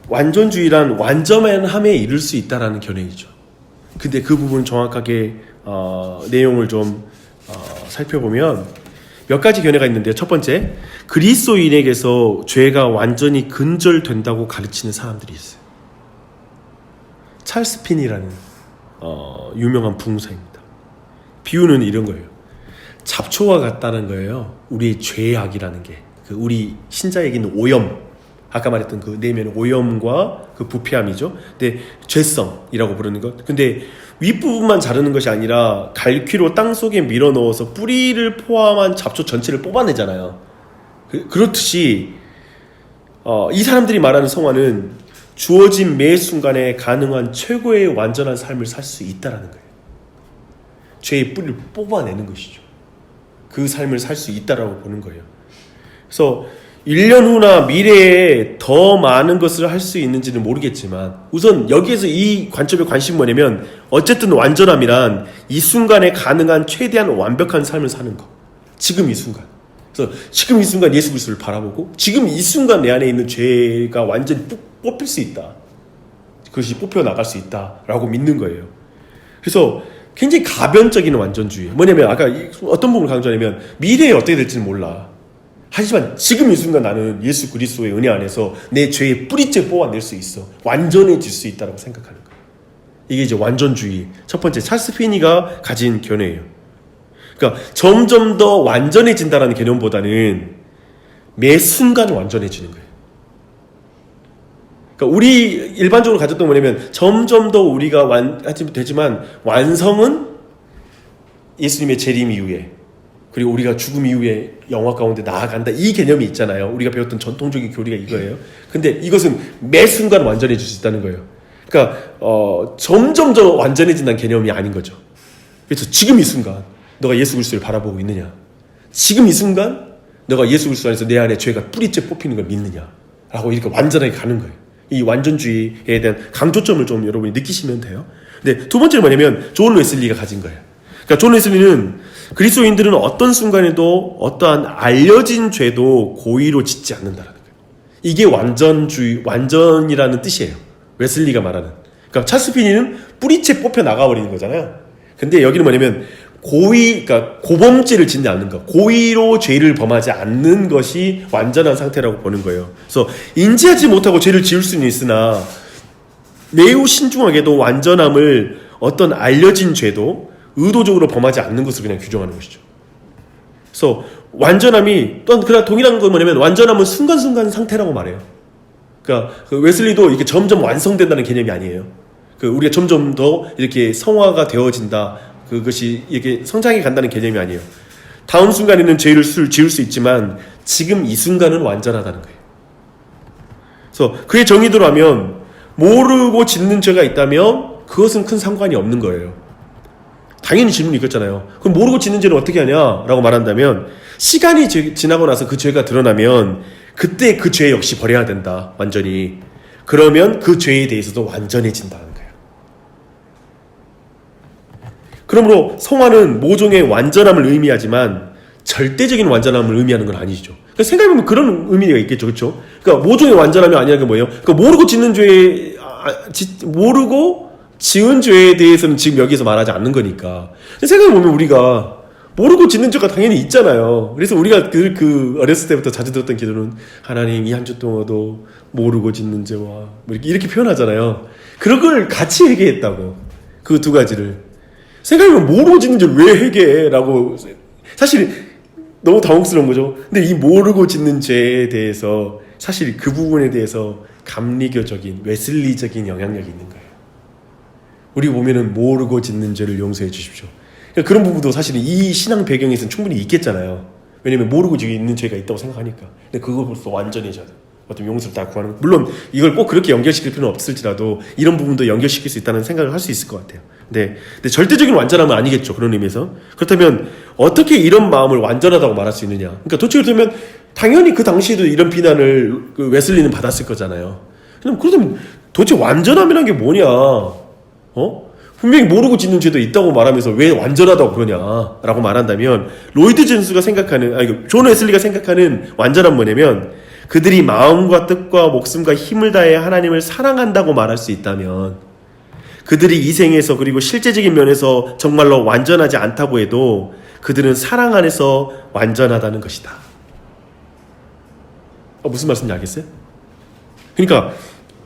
완전주의란 완전함에 이를 수 있다라는 견해이죠. 근데 그 부분 정확하게 내용을 좀 살펴보면 몇 가지 견해가 있는데요. 첫 번째, 그리스도인에게서 죄가 완전히 근절된다고 가르치는 사람들이 있어요. 찰스 핀이라는 유명한 부흥사입니다. 비유는 이런 거예요. 잡초와 같다는 거예요. 우리의 죄악이라는 게, 그 우리 신자에게 있는 오염, 아까 말했던 그 내면의 오염과 그 부패함이죠. 근데 죄성이라고 부르는 것. 근데 윗부분만 자르는 것이 아니라 갈퀴로 땅속에 밀어 넣어서 뿌리를 포함한 잡초 전체를 뽑아내잖아요. 그렇듯이 이 사람들이 말하는 성화는 주어진 매 순간에 가능한 최고의 완전한 삶을 살 수 있다라는 거예요. 죄의 뿌리를 뽑아내는 것이죠. 그 삶을 살 수 있다라고 보는 거예요. 그래서 1년 후나 미래에 더 많은 것을 할 수 있는지는 모르겠지만, 우선 여기에서 이 관점의 관심이 뭐냐면, 어쨌든 완전함이란 이 순간에 가능한 최대한 완벽한 삶을 사는 것. 지금 이 순간. 그래서 지금 이 순간 예수 그리스도를 바라보고 지금 이 순간 내 안에 있는 죄가 완전히 뽑힐 수 있다. 그것이 뽑혀 나갈 수 있다라고 믿는 거예요. 그래서 굉장히 가변적인 완전주의. 뭐냐면 아까 어떤 부분을 강조하냐면 미래에 어떻게 될지는 몰라. 하지만 지금 이 순간 나는 예수 그리스도의 은혜 안에서 내 죄의 뿌리째 뽑아낼 수 있어. 완전해질 수 있다고 생각하는 거예요. 이게 이제 완전주의. 첫 번째 찰스 피니가 가진 견해예요. 그러니까 점점 더 완전해진다라는 개념보다는 매 순간 완전해지는 거예요. 그러니까 우리 일반적으로 가졌던 뭐냐면 점점 더 우리가 되지만 완성은 예수님의 재림 이후에 그리고 우리가 죽음 이후에 영화 가운데 나아간다 이 개념이 있잖아요. 우리가 배웠던 전통적인 교리가 이거예요. 근데 이것은 매 순간 완전해질 수 있다는 거예요. 그러니까 점점 더 완전해진다는 개념이 아닌 거죠. 그래서 지금 이 순간 너가 예수 그리스도를 바라보고 있느냐? 지금 이 순간 너가 예수 그리스도 안에서 내 안에 죄가 뿌리째 뽑히는 걸 믿느냐? 라고 이렇게 완전하게 가는 거예요. 이 완전주의에 대한 강조점을 좀 여러분이 느끼시면 돼요. 근데 두 번째는 뭐냐면 존 웨슬리가 가진 거예요. 그러니까 존 웨슬리는 그리스도인들은 어떤 순간에도 어떠한 알려진 죄도 고의로 짓지 않는다라는 거예요. 이게 완전이라는 뜻이에요. 웨슬리가 말하는. 그러니까 찰스 피니는 뿌리채 뽑혀 나가버리는 거잖아요. 근데 여기는 뭐냐면 그러니까 고범죄를 짓지 않는 것, 고의로 죄를 범하지 않는 것이 완전한 상태라고 보는 거예요. 그래서 인지하지 못하고 죄를 지을 수는 있으나 매우 신중하게도 완전함을 어떤 알려진 죄도 의도적으로 범하지 않는 것을 그냥 규정하는 것이죠. 그래서 완전함이 또 그냥 동일한 건 뭐냐면 완전함은 순간순간 상태라고 말해요. 그러니까 그 웨슬리도 이게 점점 완성된다는 개념이 아니에요. 우리가 점점 더 이렇게 성화가 되어진다. 그것이 이렇게 성장해 간다는 개념이 아니에요. 다음 순간에는 죄를 지을 수 있지만 지금 이 순간은 완전하다는 거예요. 그래서 그의 정의대로 하면 모르고 짓는 죄가 있다면 그것은 큰 상관이 없는 거예요. 당연히 질문이 있겠잖아요. 그럼 모르고 짓는 죄는 어떻게 하냐라고 말한다면 시간이 지나고 나서 그 죄가 드러나면 그때 그 죄 역시 버려야 된다. 완전히. 그러면 그 죄에 대해서도 완전해진다는 거예요. 그러므로 성화는 모종의 완전함을 의미하지만 절대적인 완전함을 의미하는 건 아니죠. 그러니까 생각해보면 그런 의미가 있겠죠. 그렇죠? 그러니까 모종의 완전함이 아니라는 게 뭐예요? 그러니까 모르고 지은 죄에 대해서는 지금 여기서 말하지 않는 거니까. 생각해보면 우리가 모르고 짓는 죄가 당연히 있잖아요. 그래서 우리가 어렸을 때부터 자주 들었던 기도는 하나님 이 한 주 동안도 모르고 짓는 죄와 뭐 이렇게 표현하잖아요. 그런 걸 같이 회개했다고. 그 두 가지를. 생각해보면 모르고 짓는 죄를 왜 회개해? 라고 사실 너무 당혹스러운 거죠. 근데 이 모르고 짓는 죄에 대해서 사실 그 부분에 대해서 감리교적인 웨슬리적인 영향력이 있는 거예요. 우리 보면은 모르고 짓는 죄를 용서해 주십시오. 그러니까 그런 부분도 사실은 이 신앙 배경에서는 충분히 있겠잖아요. 왜냐면 모르고 있는 죄가 있다고 생각하니까. 근데 그것으로서 완전해져야 돼요. 어떤 용서를 다 구하는. 물론 이걸 꼭 그렇게 연결시킬 필요는 없을지라도 이런 부분도 연결시킬 수 있다는 생각을 할 수 있을 것 같아요. 근데 절대적인 완전함은 아니겠죠. 그런 의미에서. 그렇다면 어떻게 이런 마음을 완전하다고 말할 수 있느냐. 그러니까 도대체 그렇다면 당연히 그 당시에도 이런 비난을 웨슬리는 받았을 거잖아요. 그렇다면 도대체 완전함이란 게 뭐냐. 분명히 모르고 짓는 죄도 있다고 말하면서 왜 완전하다고 그러냐라고 말한다면 로이드 존스가 생각하는 존 웨슬리가 생각하는 완전함은 뭐냐면 그들이 마음과 뜻과 목숨과 힘을 다해 하나님을 사랑한다고 말할 수 있다면 그들이 이 생에서 그리고 실제적인 면에서 정말로 완전하지 않다고 해도 그들은 사랑 안에서 완전하다는 것이다. 무슨 말씀인지 알겠어요? 그러니까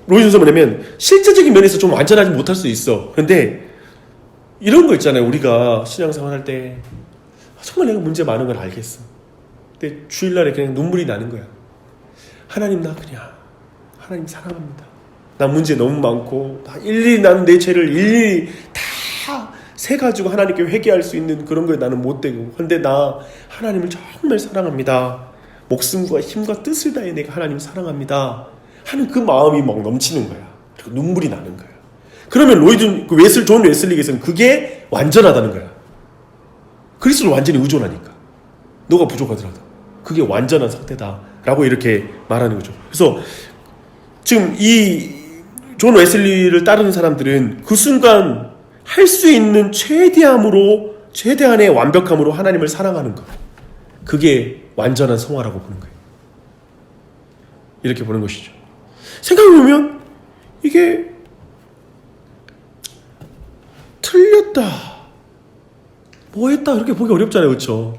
로이드 존스는 뭐냐면 실제적인 면에서 좀 완전하지 못할 수 있어. 그런데 이런 거 있잖아요. 우리가 신앙생활 할 때 정말 내가 문제 많은 걸 알겠어. 근데 주일날에 그냥 눈물이 나는 거야. 하나님 하나님 사랑합니다. 나 문제 너무 많고 일일이 나는 내 죄를 일일이 다 세가지고 하나님께 회개할 수 있는 그런 거에 나는 못 되고 근데 나 하나님을 정말 사랑합니다. 목숨과 힘과 뜻을 다해 내가 하나님 사랑합니다. 하는 그 마음이 막 넘치는 거야. 그리고 눈물이 나는 거야. 그러면 존 웨슬리에서는 그게 완전하다는 거야. 그리스도를 완전히 의존하니까. 너가 부족하더라도 그게 완전한 상태다라고 이렇게 말하는 거죠. 그래서 지금 이 존 웨슬리를 따르는 사람들은 그 순간 할 수 있는 최대한의 완벽함으로 하나님을 사랑하는 것. 그게 완전한 성화라고 보는 거예요. 이렇게 보는 것이죠. 생각해보면 이게 틀렸다, 뭐 했다 이렇게 보기 어렵잖아요. 그렇죠?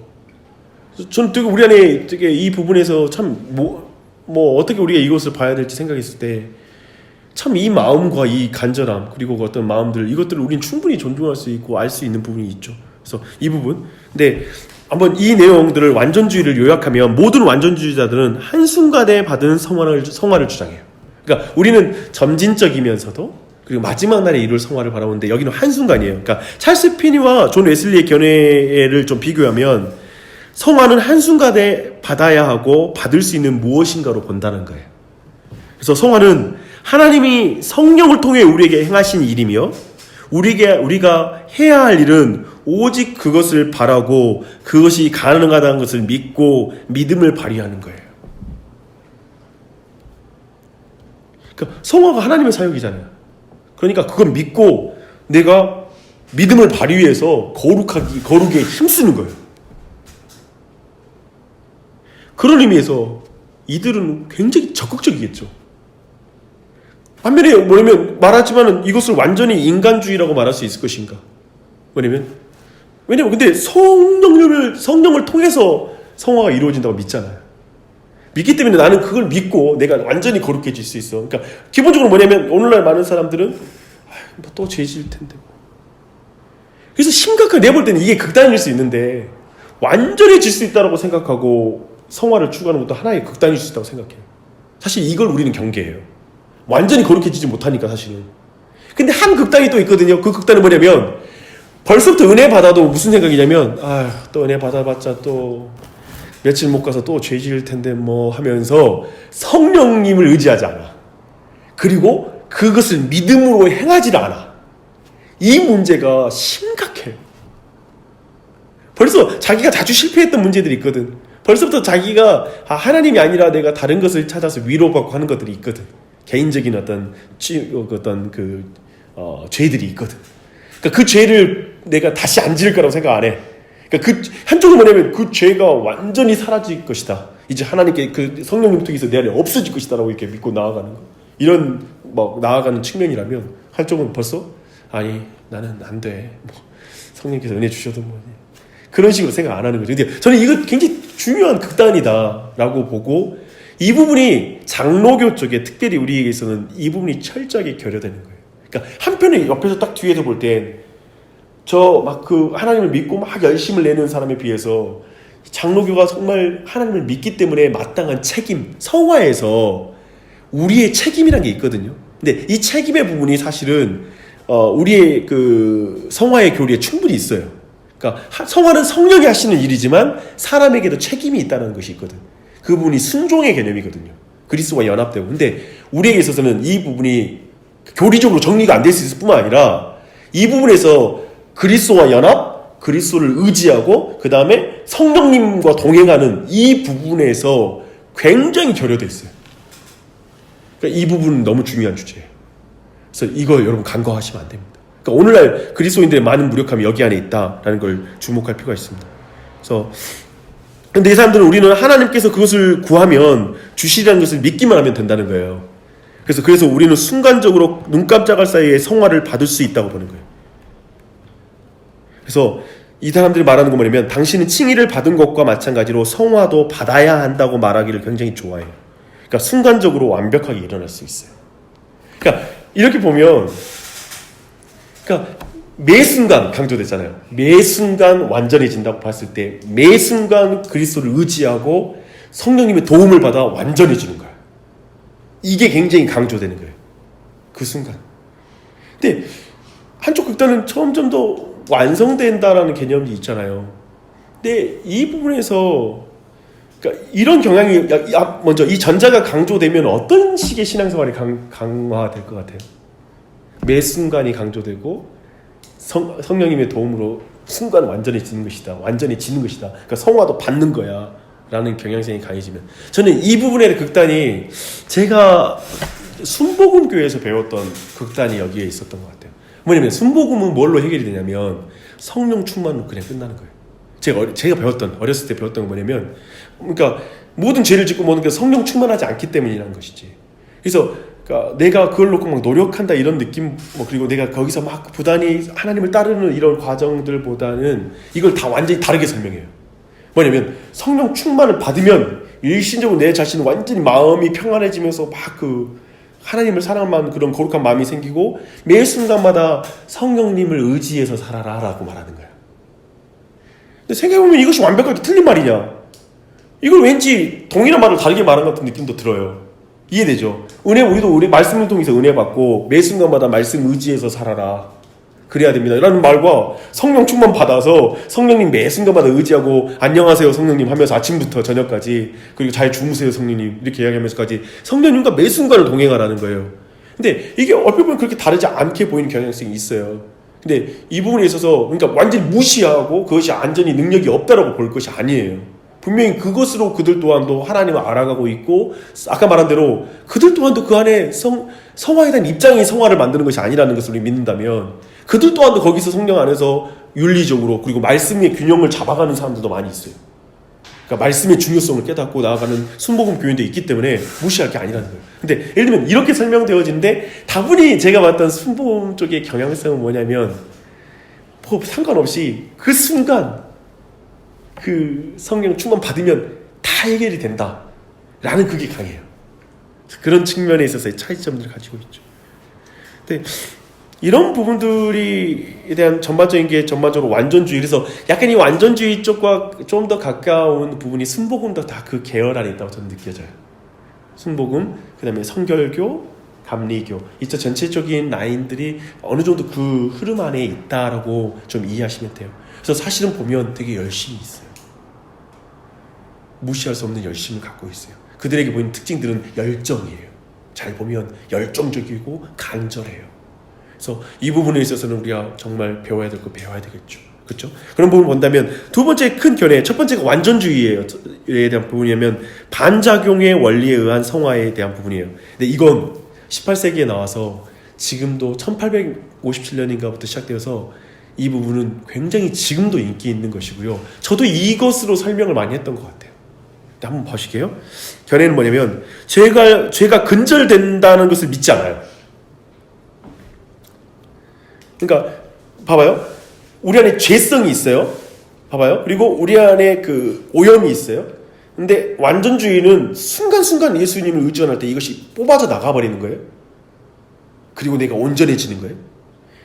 저는 되게 우리 안에 되게 이 부분에서 참 뭐 어떻게 우리가 이것을 봐야 될지 생각했을 때 참 이 마음과 이 간절함 그리고 그 어떤 마음들 이것들을 우리는 충분히 존중할 수 있고 알 수 있는 부분이 있죠. 그래서 이 부분 근데 한번 이 내용들을 완전주의를 요약하면 모든 완전주의자들은 한순간에 받은 성화를 주장해요. 그러니까 우리는 점진적이면서도 그리고 마지막 날에 이룰 성화를 바라보는데 여기는 한순간이에요. 그러니까 찰스 피니와 존 웨슬리의 견해를 좀 비교하면 성화는 한순간에 받아야 하고 받을 수 있는 무엇인가로 본다는 거예요. 그래서 성화는 하나님이 성령을 통해 우리에게 행하신 일이며 우리가 해야 할 일은 오직 그것을 바라고 그것이 가능하다는 것을 믿고 믿음을 발휘하는 거예요. 그러니까 성화가 하나님의 사역이잖아요. 그러니까 그걸 믿고 내가 믿음을 발휘해서 거룩에 힘쓰는 거예요. 그런 의미에서 이들은 굉장히 적극적이겠죠. 반면에 뭐냐면 말하지만은 이것을 완전히 인간주의라고 말할 수 있을 것인가? 왜냐면 근데 성령을 통해서 성화가 이루어진다고 믿잖아요. 믿기 때문에 나는 그걸 믿고 내가 완전히 거룩해질 수 있어. 그러니까 기본적으로 뭐냐면 오늘날 많은 사람들은 또 죄질 텐데. 그래서 심각하게 내볼 때는 이게 극단일 수 있는데 완전해질 수 있다고 생각하고 성화를 추구하는 것도 하나의 극단일 수 있다고 생각해요. 사실 이걸 우리는 경계해요. 완전히 거룩해지지 못하니까 사실은. 근데 한 극단이 또 있거든요. 그 극단은 뭐냐면 벌써부터 은혜 받아도 무슨 생각이냐면 또 은혜 받아봤자 또 며칠 못 가서 또 죄 지을 텐데 뭐 하면서 성령님을 의지하지 않아. 그리고 그것을 믿음으로 행하지 않아. 이 문제가 심각해요. 벌써 자기가 자주 실패했던 문제들이 있거든. 벌써부터 자기가 하나님이 아니라 내가 다른 것을 찾아서 위로받고 하는 것들이 있거든. 개인적인 어떤 죄들이 있거든. 그러니까 그 죄를 내가 다시 안 지을 거라고 생각 안 해. 그러니까 한쪽은 뭐냐면 그 죄가 완전히 사라질 것이다. 이제 하나님께 그 성령님 통해서 내 안에 없어질 것이다라고 이렇게 믿고 나아가는 거. 이런 나아가는 측면이라면 한쪽은 벌써 아니 나는 안 돼. 성령께서 은혜 주셔도 그런 식으로 생각 안 하는 거죠. 근데 저는 이거 굉장히 중요한 극단이다라고 보고 이 부분이 장로교 쪽에 특별히 우리에게서는 이 부분이 철저하게 결여되는 거예요. 그러니까 한편에 옆에서 딱 뒤에서 볼 땐 하나님을 믿고 막 열심을 내는 사람에 비해서 장로교가 정말 하나님을 믿기 때문에 마땅한 책임, 성화에서 우리의 책임이라는 게 있거든요. 근데 이 책임의 부분이 사실은 우리의 그 성화의 교리에 충분히 있어요. 그러니까 성화는 성령이 하시는 일이지만 사람에게도 책임이 있다는 것이 있거든. 그 부분이 순종의 개념이거든요. 그리스도와 연합되고. 근데 우리에게 있어서는 이 부분이 교리적으로 정리가 안 될 수 있을 뿐만 아니라 이 부분에서 그리스도와 연합, 그리스도를 의지하고 그 다음에 성령님과 동행하는 이 부분에서 굉장히 결여되어 있어요. 그러니까 이 부분은 너무 중요한 주제예요. 그래서 이거 여러분 간과하시면 안 됩니다. 그러니까 오늘날 그리스도인들의 많은 무력함이 여기 안에 있다라는 걸 주목할 필요가 있습니다. 그래서 근데 이 사람들은 우리는 하나님께서 그것을 구하면 주시라는 것을 믿기만 하면 된다는 거예요. 그래서 우리는 순간적으로 눈 깜짝할 사이에 성화를 받을 수 있다고 보는 거예요. 그래서 이 사람들이 말하는 건 뭐냐면 당신은 칭의를 받은 것과 마찬가지로 성화도 받아야 한다고 말하기를 굉장히 좋아해요. 그러니까 순간적으로 완벽하게 일어날 수 있어요. 그러니까 이렇게 보면 매 순간 강조됐잖아요. 매 순간 완전해진다고 봤을 때 매 순간 그리스도를 의지하고 성령님의 도움을 받아 완전해지는 거예요. 이게 굉장히 강조되는 거예요. 그 순간. 근데 한쪽 극단은 점점 더 완성된다라는 개념이 있잖아요. 근데 이 부분에서 그러니까 이런 경향이 먼저 이 전자가 강조되면 어떤 식의 신앙생활이 강화될 것 같아요? 매 순간이 강조되고 성령님의 도움으로 순간 완전해지는 것이다. 완전해지는 것이다. 그러니까 성화도 받는 거야. 라는 경향성이 강해지면 저는 이 부분의 극단이 제가 순복음교회에서 배웠던 극단이 여기에 있었던 것 같아요. 뭐냐면 순복음은 뭘로 해결이 되냐면 성령 충만으로 그냥 끝나는 거예요. 제가 어렸을 때 배웠던 건 뭐냐면, 그러니까 모든 죄를 짓고 모든 게 성령 충만하지 않기 때문이라는 것이지. 그래서 그러니까 내가 그걸 놓고 막 노력한다 이런 느낌, 뭐 그리고 내가 거기서 막 부단히 하나님을 따르는 이런 과정들보다는 이걸 다 완전히 다르게 설명해요. 뭐냐면 성령 충만을 받으면 일신적으로 내 자신은 완전히 마음이 평안해지면서 막 그 하나님을 사랑하는 그런 거룩한 마음이 생기고 매 순간마다 성령님을 의지해서 살아라 라고 말하는 거야. 근데 생각해보면 이것이 완벽하게 틀린 말이냐? 이걸 왠지 동일한 말을 다르게 말한 같은 느낌도 들어요. 이해되죠? 우리도 우리 말씀을 통해서 은혜 받고 매 순간마다 말씀 의지해서 살아라. 그래야 됩니다. 라는 말과 성령 충만 받아서 성령님 매 순간마다 의지하고 안녕하세요 성령님 하면서 아침부터 저녁까지 그리고 잘 주무세요 성령님 이렇게 이야기하면서까지 성령님과 매 순간을 동행하라는 거예요. 근데 이게 얼핏 보면 그렇게 다르지 않게 보이는 경향성이 있어요. 근데 이 부분에 있어서 그러니까 완전히 무시하고 그것이 완전히 능력이 없다라고 볼 것이 아니에요. 분명히 그것으로 그들 또한도 하나님을 알아가고 있고 아까 말한 대로 그들 또한도 그 안에 성화에 대한 입장이 성화를 만드는 것이 아니라는 것을 우리 믿는다면 그들 또한도 거기서 성령 안에서 윤리적으로 그리고 말씀의 균형을 잡아가는 사람들도 많이 있어요. 그러니까 말씀의 중요성을 깨닫고 나아가는 순복음 교인도 있기 때문에 무시할 게 아니라는 거예요. 근데 예를 들면 이렇게 설명되어지는데 다분히 제가 봤던 순복음 쪽의 경향성은 뭐냐면 뭐 상관없이 그 순간 그 성령 충만 받으면 다 해결이 된다 라는 그게 강해요. 그런 측면에 있어서의 차이점들을 가지고 있죠. 근데 이런 부분들에 대한 전반적으로 완전주의, 그래서 약간 이 완전주의 쪽과 좀 더 가까운 부분이 순복음도 다 그 계열 안에 있다고 저는 느껴져요. 순복음, 그 다음에 성결교, 감리교, 이 전체적인 라인들이 어느 정도 그 흐름 안에 있다라고 좀 이해하시면 돼요. 그래서 사실은 보면 되게 열심히 있어요. 무시할 수 없는 열심을 갖고 있어요. 그들에게 보이는 특징들은 열정이에요. 잘 보면 열정적이고 간절해요. 그래서 이 부분에 있어서는 우리가 정말 배워야 될 거 배워야 되겠죠. 그렇죠? 그런 부분을 본다면 두 번째 큰 견해, 첫 번째가 완전주의에 대한 부분이면 반작용의 원리에 의한 성화에 대한 부분이에요. 근데 이건 18세기에 나와서 지금도 1857년인가부터 시작되어서 이 부분은 굉장히 지금도 인기 있는 것이고요. 저도 이것으로 설명을 많이 했던 것 같아요. 한번 보시게요. 견해는 뭐냐면 죄가 근절된다는 것을 믿지 않아요. 그러니까 봐봐요. 우리 안에 죄성이 있어요. 봐봐요. 그리고 우리 안에 그 오염이 있어요. 근데 완전주의는 순간순간 예수님을 의존할 때 이것이 뽑아져 나가버리는 거예요. 그리고 내가 온전해지는 거예요.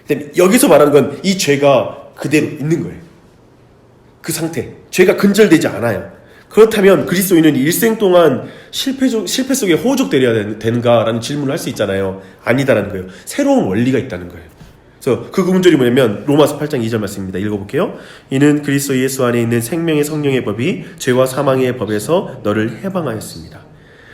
근데 여기서 말하는 건 이 죄가 그대로 있는 거예요. 그 상태. 죄가 근절되지 않아요. 그렇다면 그리스도인은 일생 동안 실패 속에 호적되어야 되는가라는 질문을 할 수 있잖아요. 아니다라는 거예요. 새로운 원리가 있다는 거예요. 그래서 그 구문절이 뭐냐면 로마서 8장 2절 말씀입니다. 읽어볼게요. 이는 그리스도 예수 안에 있는 생명의 성령의 법이 죄와 사망의 법에서 너를 해방하였습니다.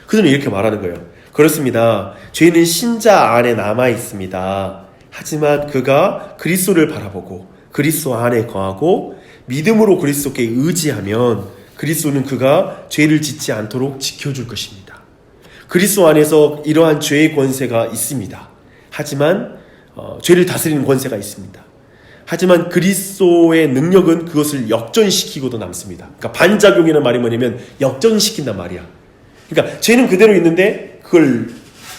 그들은 이렇게 말하는 거예요. 그렇습니다. 죄는 신자 안에 남아 있습니다. 하지만 그가 그리스도를 바라보고 그리스도 안에 거하고 믿음으로 그리스도께 의지하면 그리스도는 그가 죄를 짓지 않도록 지켜줄 것입니다. 그리스도 안에서 이러한 죄의 권세가 있습니다. 하지만 죄를 다스리는 권세가 있습니다. 하지만 그리스도의 능력은 그것을 역전시키고도 남습니다. 그러니까 반작용이라는 말이 뭐냐면 역전시킨단 말이야. 그러니까 죄는 그대로 있는데 그걸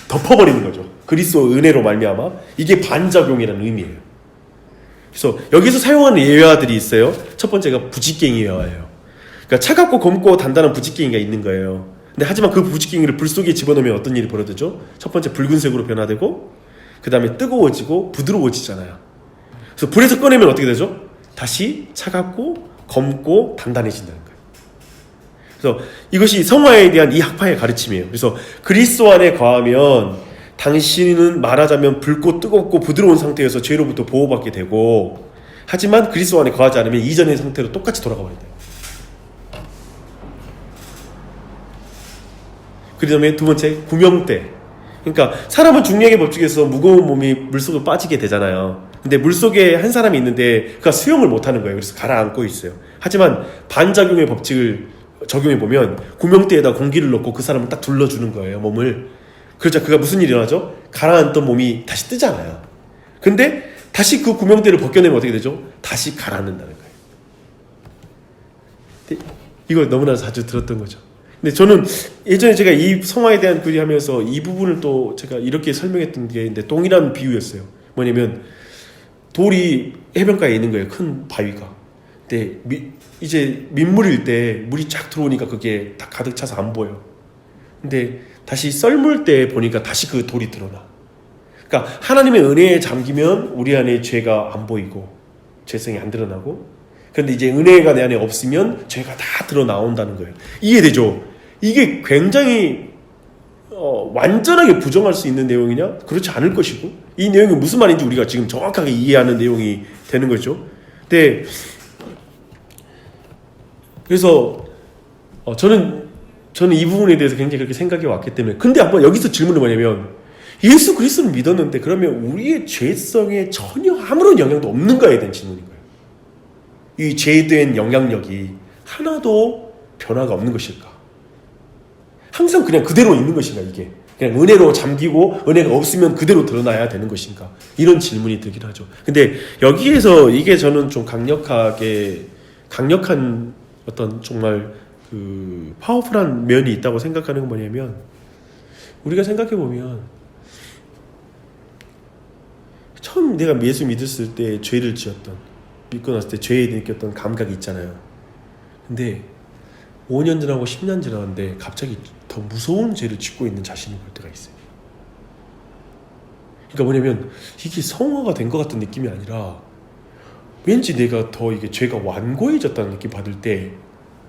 덮어버리는 거죠. 그리스도 은혜로 말미암아. 이게 반작용이라는 의미예요. 그래서 여기서 사용하는 예화들이 있어요. 첫 번째가 부지깽이 예화예요. 그러니까 차갑고 검고 단단한 부지깽이가 있는 거예요. 근데 하지만 그 부지깽이를 불 속에 집어넣으면 어떤 일이 벌어지죠? 첫 번째 붉은색으로 변화되고 그 다음에 뜨거워지고 부드러워지잖아요. 그래서 불에서 꺼내면 어떻게 되죠? 다시 차갑고 검고 단단해진다는 거예요. 그래서 이것이 성화에 대한 이 학파의 가르침이에요. 그래서 그리스도 안에 거하면 당신은 말하자면 붉고 뜨겁고 부드러운 상태에서 죄로부터 보호받게 되고, 하지만 그리스도 안에 거하지 않으면 이전의 상태로 똑같이 돌아가 버린다. 그 다음에 두 번째 구명대. 그러니까 사람은 중력의 법칙에서 무거운 몸이 물속으로 빠지게 되잖아요. 근데 물속에 한 사람이 있는데 그가 수영을 못하는 거예요. 그래서 가라앉고 있어요. 하지만 반작용의 법칙을 적용해보면 구명대에다 공기를 넣고 그 사람을 딱 둘러주는 거예요. 몸을. 그러자 그가 무슨 일이 일어나죠? 가라앉던 몸이 다시 뜨잖아요. 근데 다시 그 구명대를 벗겨내면 어떻게 되죠? 다시 가라앉는다는 거예요. 근데 이거 너무나 자주 들었던 거죠. 근데 저는 예전에 제가 이 성화에 대한 글이 하면서 이 부분을 또 제가 이렇게 설명했던 게 있는데 동일한 비유였어요. 뭐냐면 돌이 해변가에 있는 거예요. 큰 바위가. 근데 이제 민물일 때 물이 쫙 들어오니까 그게 다 가득 차서 안 보여. 근데 다시 썰물 때 보니까 다시 그 돌이 드러나. 그러니까 하나님의 은혜에 잠기면 우리 안에 죄가 안 보이고 죄성이 안 드러나고, 그런데 이제 은혜가 내 안에 없으면 죄가 다 드러나온다는 거예요. 이해되죠? 이게 굉장히 완전하게 부정할 수 있는 내용이냐? 그렇지 않을 것이고, 이 내용이 무슨 말인지 우리가 지금 정확하게 이해하는 내용이 되는 거죠. 근데 그래서 저는 이 부분에 대해서 굉장히 그렇게 생각이 왔기 때문에, 근데 한번 여기서 질문은 뭐냐면, 예수 그리스도를 믿었는데 그러면 우리의 죄성에 전혀 아무런 영향도 없는가에 대한 질문인 거예요. 이 죄된 영향력이 하나도 변화가 없는 것일까? 항상 그냥 그대로 있는 것인가? 이게 그냥 은혜로 잠기고 은혜가 없으면 그대로 드러나야 되는 것인가? 이런 질문이 들긴 하죠. 근데 여기에서 이게 저는 좀 강력한 어떤 정말 그 파워풀한 면이 있다고 생각하는 건 뭐냐면, 우리가 생각해 보면 처음 내가 예수 믿었을 때 죄를 지었던, 믿고 났을 때 죄에 느꼈던 감각이 있잖아요. 근데 5년 지나고 10년 지나는데 갑자기 더 무서운 죄를 짓고 있는 자신이 볼 때가 있어요. 그러니까 뭐냐면 이게 성화가 된 것 같은 느낌이 아니라 왠지 내가 더 이게 죄가 완고해졌다는 느낌 받을 때,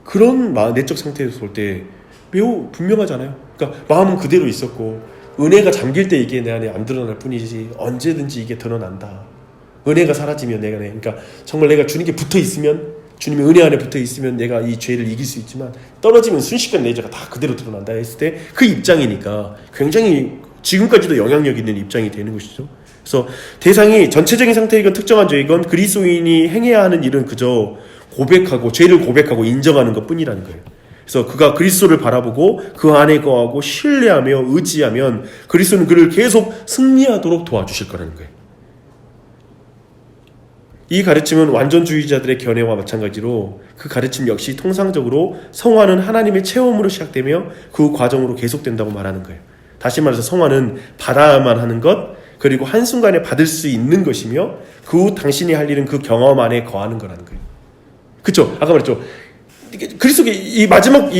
그런 내적 상태에서 볼 때 매우 분명하잖아요. 그러니까 마음은 그대로 있었고 은혜가 잠길 때 이게 내 안에 안 드러날 뿐이지 언제든지 이게 드러난다. 은혜가 사라지면 그러니까 정말 내가 주님께 붙어 있으면, 주님의 은혜 안에 붙어 있으면 내가 이 죄를 이길 수 있지만, 떨어지면 순식간 내 죄가 다 그대로 드러난다 했을 때 그 입장이니까 굉장히 지금까지도 영향력 있는 입장이 되는 것이죠. 그래서 대상이 전체적인 상태이건 특정한 죄이건 그리스도인이 행해야 하는 일은 그저 고백하고, 죄를 고백하고 인정하는 것 뿐이라는 거예요. 그래서 그가 그리스도를 바라보고 그 안에 거하고 신뢰하며 의지하면 그리스도는 그를 계속 승리하도록 도와주실 거라는 거예요. 이 가르침은 완전주의자들의 견해와 마찬가지로 그 가르침 역시 통상적으로 성화는 하나님의 체험으로 시작되며 그 과정으로 계속된다고 말하는 거예요. 다시 말해서 성화는 받아야만 하는 것, 그리고 한순간에 받을 수 있는 것이며 그 후 당신이 할 일은 그 경험 안에 거하는 거라는 거예요. 그쵸? 아까 말했죠. 그리스도의 이 마지막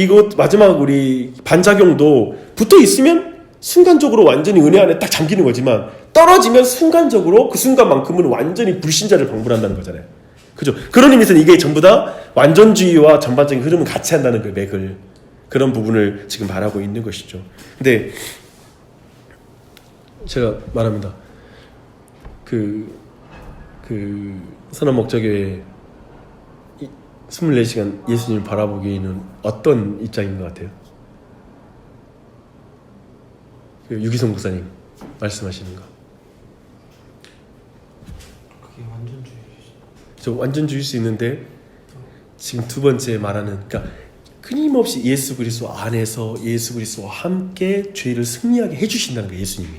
우리 반작용도 붙어 있으면 순간적으로 완전히 은혜 안에 딱 잠기는 거지만, 떨어지면 순간적으로 그 순간만큼은 완전히 불신자를 방불한다는 거잖아요. 그죠? 그런 의미에서는 이게 전부 다 완전주의와 전반적인 흐름은 같이 한다는 그 맥을, 그런 부분을 지금 말하고 있는 것이죠. 근데 제가 말합니다. 그 선한목자교회 24시간 예수님을 바라보기에는 어떤 입장인 것 같아요? 유기성 목사님 말씀하시는 거. 그게 완전주의지. 저 완전주의일 수 있는데 지금 두 번째 말하는, 그러니까 끊임없이 예수 그리스도 안에서 예수 그리스도와 함께 죄를 승리하게 해주신다는 거예요. 예수님이.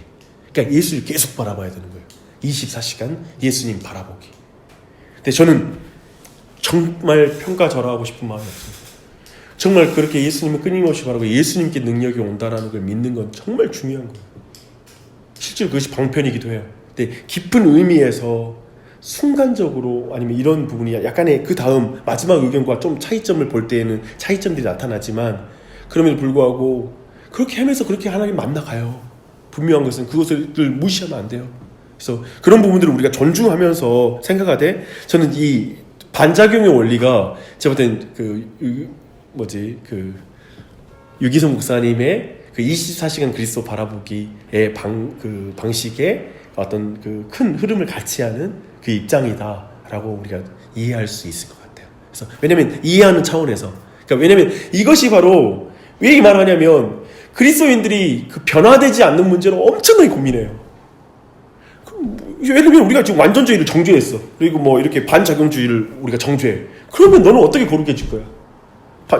그러니까 예수를 계속 바라봐야 되는 거예요. 24시간 예수님 바라보기. 근데 저는 정말 평가절하하고 싶은 마음이 없습니다. 정말 그렇게 예수님을 끊임없이 바라고 예수님께 능력이 온다라는 걸 믿는 건 정말 중요한 거예요. 실제로 그것이 방편이기도 해요. 근데 깊은 의미에서 순간적으로, 아니면 이런 부분이 약간의 그 다음 마지막 의견과 좀 차이점을 볼 때에는 차이점들이 나타나지만, 그럼에도 불구하고 그렇게 하면서 그렇게 하나님 만나가요. 분명한 것은 그것을 무시하면 안 돼요. 그래서 그런 부분들을 우리가 존중하면서 생각하되, 저는 이 반작용의 원리가 제가 볼 땐 유기성 목사님의 그 24시간 그리스도 바라보기의 방식의 어떤 그 큰 흐름을 같이 하는 그 입장이다라고 우리가 이해할 수 있을 것 같아요. 그래서 왜냐면 이해하는 차원에서, 그러니까 왜냐면 이것이 바로 왜 이 말을 하냐면, 그리스도인들이 그 변화되지 않는 문제로 엄청나게 고민해요. 예를 들면 우리가 지금 완전주의를 정죄했어. 그리고 이렇게 반작용주의를 우리가 정죄해. 그러면 너는 어떻게 거룩해질 거야?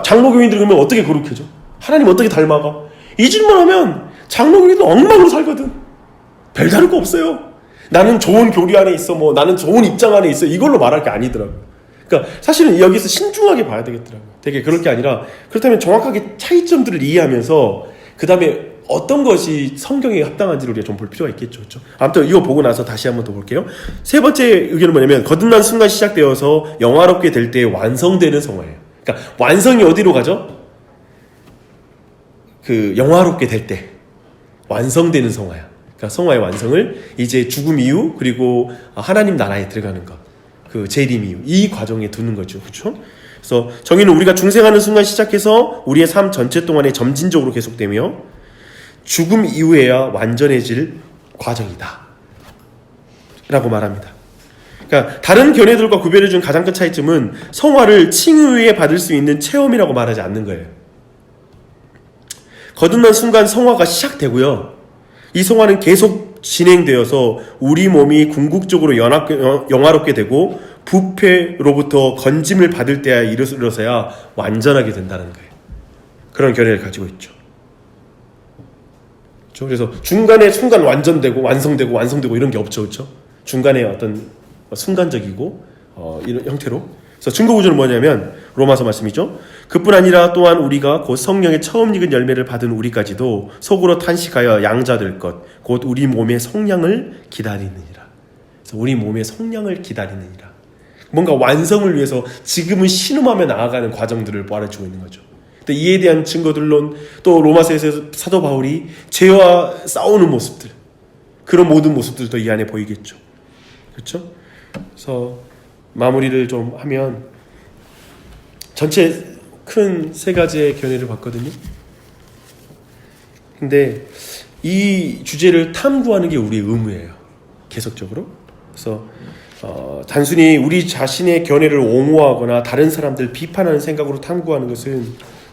장로교인들이 그러면 어떻게 거룩해져? 하나님 어떻게 닮아가? 이 질문하면 장로교인들은 엉망으로 살거든. 별다를 거 없어요. 나는 좋은 교리 안에 있어, 나는 좋은 입장 안에 있어, 이걸로 말할 게 아니더라고요. 그러니까 사실은 여기서 신중하게 봐야 되겠더라고요. 되게 그럴 게 아니라 그렇다면 정확하게 차이점들을 이해하면서 그 다음에 어떤 것이 성경에 합당한지를 우리가 좀 볼 필요가 있겠죠. 그렇죠? 아무튼 이거 보고 나서 다시 한번 더 볼게요. 세 번째 의견은 뭐냐면 거듭난 순간 시작되어서 영화롭게 될 때 완성되는 성화예요. 그러니까 완성이 어디로 가죠? 그 영화롭게 될 때 완성되는 성화야. 그러니까 성화의 완성을 이제 죽음 이후 그리고 하나님 나라에 들어가는 것, 그 재림 이후 이 과정에 두는 거죠. 그렇죠? 그래서 정의는 우리가 중생하는 순간 시작해서 우리의 삶 전체 동안에 점진적으로 계속되며 죽음 이후에야 완전해질 과정이다 라고 말합니다. 그러니까 다른 견해들과 구별해준 가장 큰 차이점은 성화를 칭의에 받을 수 있는 체험이라고 말하지 않는 거예요. 거듭난 순간 성화가 시작되고요, 이 성화는 계속 진행되어서 우리 몸이 궁극적으로 영화롭게 되고 부패로부터 건짐을 받을 때야 이르러서야 완전하게 된다는 거예요. 그런 견해를 가지고 있죠. 그래서 중간에 순간 완전되고 완성되고 이런 게 없죠. 그렇죠? 중간에 어떤 순간적이고 이런 형태로. 그래서 증거 구조는 뭐냐면 로마서 말씀이죠. 그뿐 아니라 또한 우리가 곧 성령의 처음 익은 열매를 받은 우리까지도 속으로 탄식하여 양자될 것 곧 우리 몸의 성량을 기다리느니라. 그래서 우리 몸의 성량을 기다리느니라. 뭔가 완성을 위해서 지금은 신음하며 나아가는 과정들을 말해주고 있는 거죠. 이에 대한 증거들론 또 로마서에서 사도 바울이 죄와 싸우는 모습들, 그런 모든 모습들도 이 안에 보이겠죠. 그렇죠? 그래서 마무리를 좀 하면 전체 큰 세 가지의 견해를 봤거든요. 근데 이 주제를 탐구하는 게 우리의 의무예요. 계속적으로. 그래서 단순히 우리 자신의 견해를 옹호하거나 다른 사람들 비판하는 생각으로 탐구하는 것은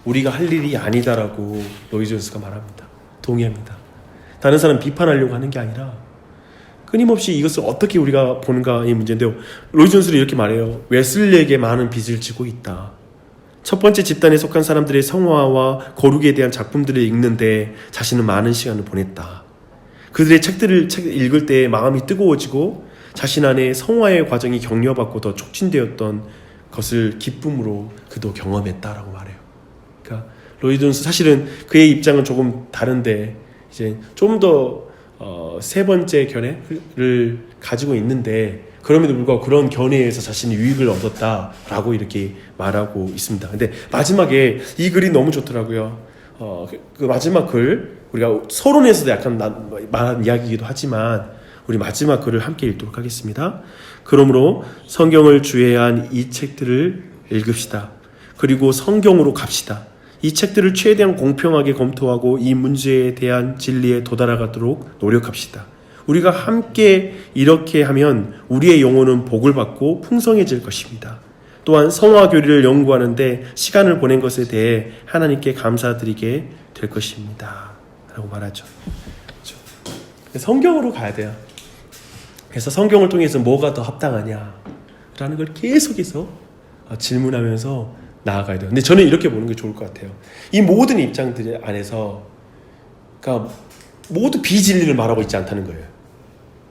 우리가 할 일이 아니다라고 로이 존스가 말합니다. 동의합니다. 다른 사람 비판하려고 하는 게 아니라 끊임없이 이것을 어떻게 우리가 보는가의 문제인데요. 로이 존스는 이렇게 말해요. 웨슬리에게 많은 빚을 지고 있다. 첫 번째 집단에 속한 사람들의 성화와 거룩에 대한 작품들을 읽는데 자신은 많은 시간을 보냈다. 그들의 책들을 읽을 때 마음이 뜨거워지고 자신 안에 성화의 과정이 격려받고 더 촉진되었던 것을 기쁨으로 그도 경험했다라고 말해요. 그러니까 로이 존스 사실은 그의 입장은 조금 다른데 이제 좀 더 세 번째 견해를 가지고 있는데 그럼에도 불구하고 그런 견해에서 자신이 유익을 얻었다라고 이렇게 말하고 있습니다. 근데 마지막에 이 글이 너무 좋더라고요. 그 마지막 글 우리가 서론에서도 약간 말한 이야기이기도 하지만 우리 마지막 글을 함께 읽도록 하겠습니다. 그러므로 성경을 주의한 이 책들을 읽읍시다. 그리고 성경으로 갑시다. 이 책들을 최대한 공평하게 검토하고 이 문제에 대한 진리에 도달하도록 노력합시다. 우리가 함께 이렇게 하면 우리의 영혼은 복을 받고 풍성해질 것입니다. 또한 성화 교리를 연구하는데 시간을 보낸 것에 대해 하나님께 감사드리게 될 것입니다. 라고 말하죠. 그렇죠? 성경으로 가야 돼요. 그래서 성경을 통해서 뭐가 더 합당하냐 라는 걸 계속해서 질문하면서 나아가야 돼요. 근데 저는 이렇게 보는 게 좋을 것 같아요. 이 모든 입장들 안에서 그러니까 모두 비진리를 말하고 있지 않다는 거예요.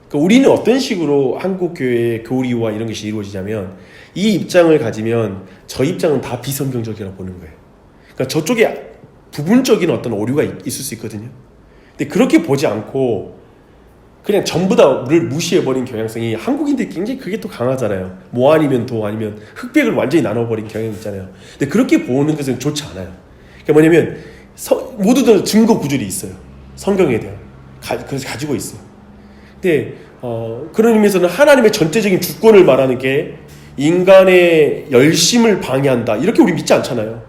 그러니까 우리는 어떤 식으로 한국 교회의 교리와 이런 것이 이루어지냐면 이 입장을 가지면 저 입장은 다 비성경적이라고 보는 거예요. 그러니까 저쪽에 부분적인 어떤 오류가 있을 수 있거든요. 근데 그렇게 보지 않고 그냥 전부 다를 무시해버린 경향성이 한국인들이 굉장히 그게 또 강하잖아요. 뭐 아니면 도 아니면 흑백을 완전히 나눠버린 경향이 있잖아요. 근데 그렇게 보는 것은 좋지 않아요. 그러니까 뭐냐면 모두 다 증거 구절이 있어요. 성경에 대한 그래서 가지고 있어요. 근데 그런 의미에서는 하나님의 전체적인 주권을 말하는 게 인간의 열심을 방해한다 이렇게 우리 믿지 않잖아요.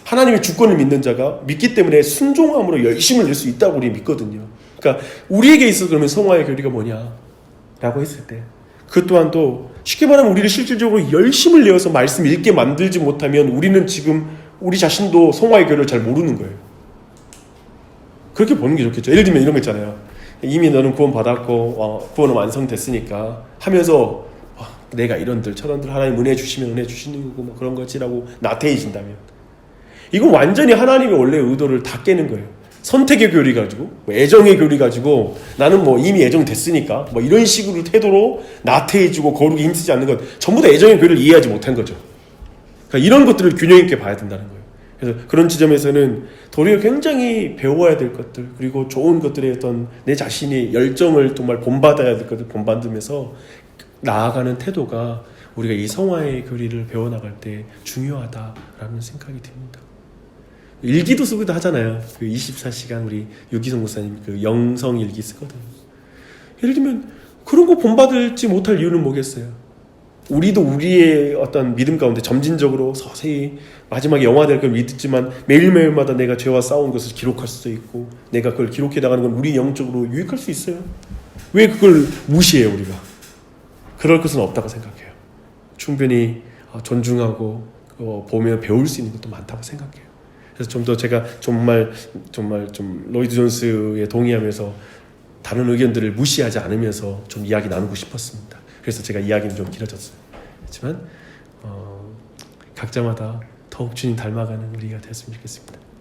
하나님의 주권을 믿는 자가 믿기 때문에 순종함으로 열심을 낼 수 있다고 우리 믿거든요. 그러니까 우리에게 있어서 그러면 성화의 교리가 뭐냐라고 했을 때 그 또한 또 쉽게 말하면 우리를 실질적으로 열심을 내어서 말씀 읽게 만들지 못하면 우리는 지금 우리 자신도 성화의 교리를 잘 모르는 거예요. 그렇게 보는 게 좋겠죠. 예를 들면 이런 거 있잖아요. 이미 너는 구원 받았고 구원은 완성됐으니까 하면서 내가 이런들 저런들 하나님 은혜 주시면 은혜 주시는 거고 뭐 그런 거지라고 나태해진다면 이건 완전히 하나님의 원래 의도를 다 깨는 거예요. 선택의 교리 가지고 뭐 애정의 교리 가지고 나는 뭐 이미 애정됐으니까 뭐 이런 식으로 태도로 나태해지고 거룩이 힘쓰지 않는 것 전부 다 애정의 교리를 이해하지 못한 거죠. 그러니까 이런 것들을 균형 있게 봐야 된다는 거예요. 그래서 그런 지점에서는 도리어 굉장히 배워야 될 것들 그리고 좋은 것들의 어떤 내 자신의 열정을 정말 본받아야 될 것들 본받으면서 나아가는 태도가 우리가 이 성화의 교리를 배워나갈 때 중요하다라는 생각이 듭니다. 일기도 쓰기도 하잖아요. 그 24시간 우리 유기성 목사님 그 영성 일기 쓰거든요. 예를 들면 그런 거 본받지 못할 이유는 뭐겠어요? 우리도 우리의 어떤 믿음 가운데 점진적으로 서서히 마지막에 영화될 걸 믿지만 매일매일마다 내가 죄와 싸운 것을 기록할 수도 있고 내가 그걸 기록해 나가는 건 우리 영적으로 유익할 수 있어요. 왜 그걸 무시해요 우리가? 그럴 것은 없다고 생각해요. 충분히 존중하고 보며 배울 수 있는 것도 많다고 생각해요. 그래서 좀 더 제가 정말 좀 로이드 존스에 동의하면서 다른 의견들을 무시하지 않으면서 좀 이야기 나누고 싶었습니다. 그래서 제가 이야기는 좀 길어졌어요. 그렇지만 각자마다 더욱 주님 닮아가는 우리가 되었으면 좋겠습니다.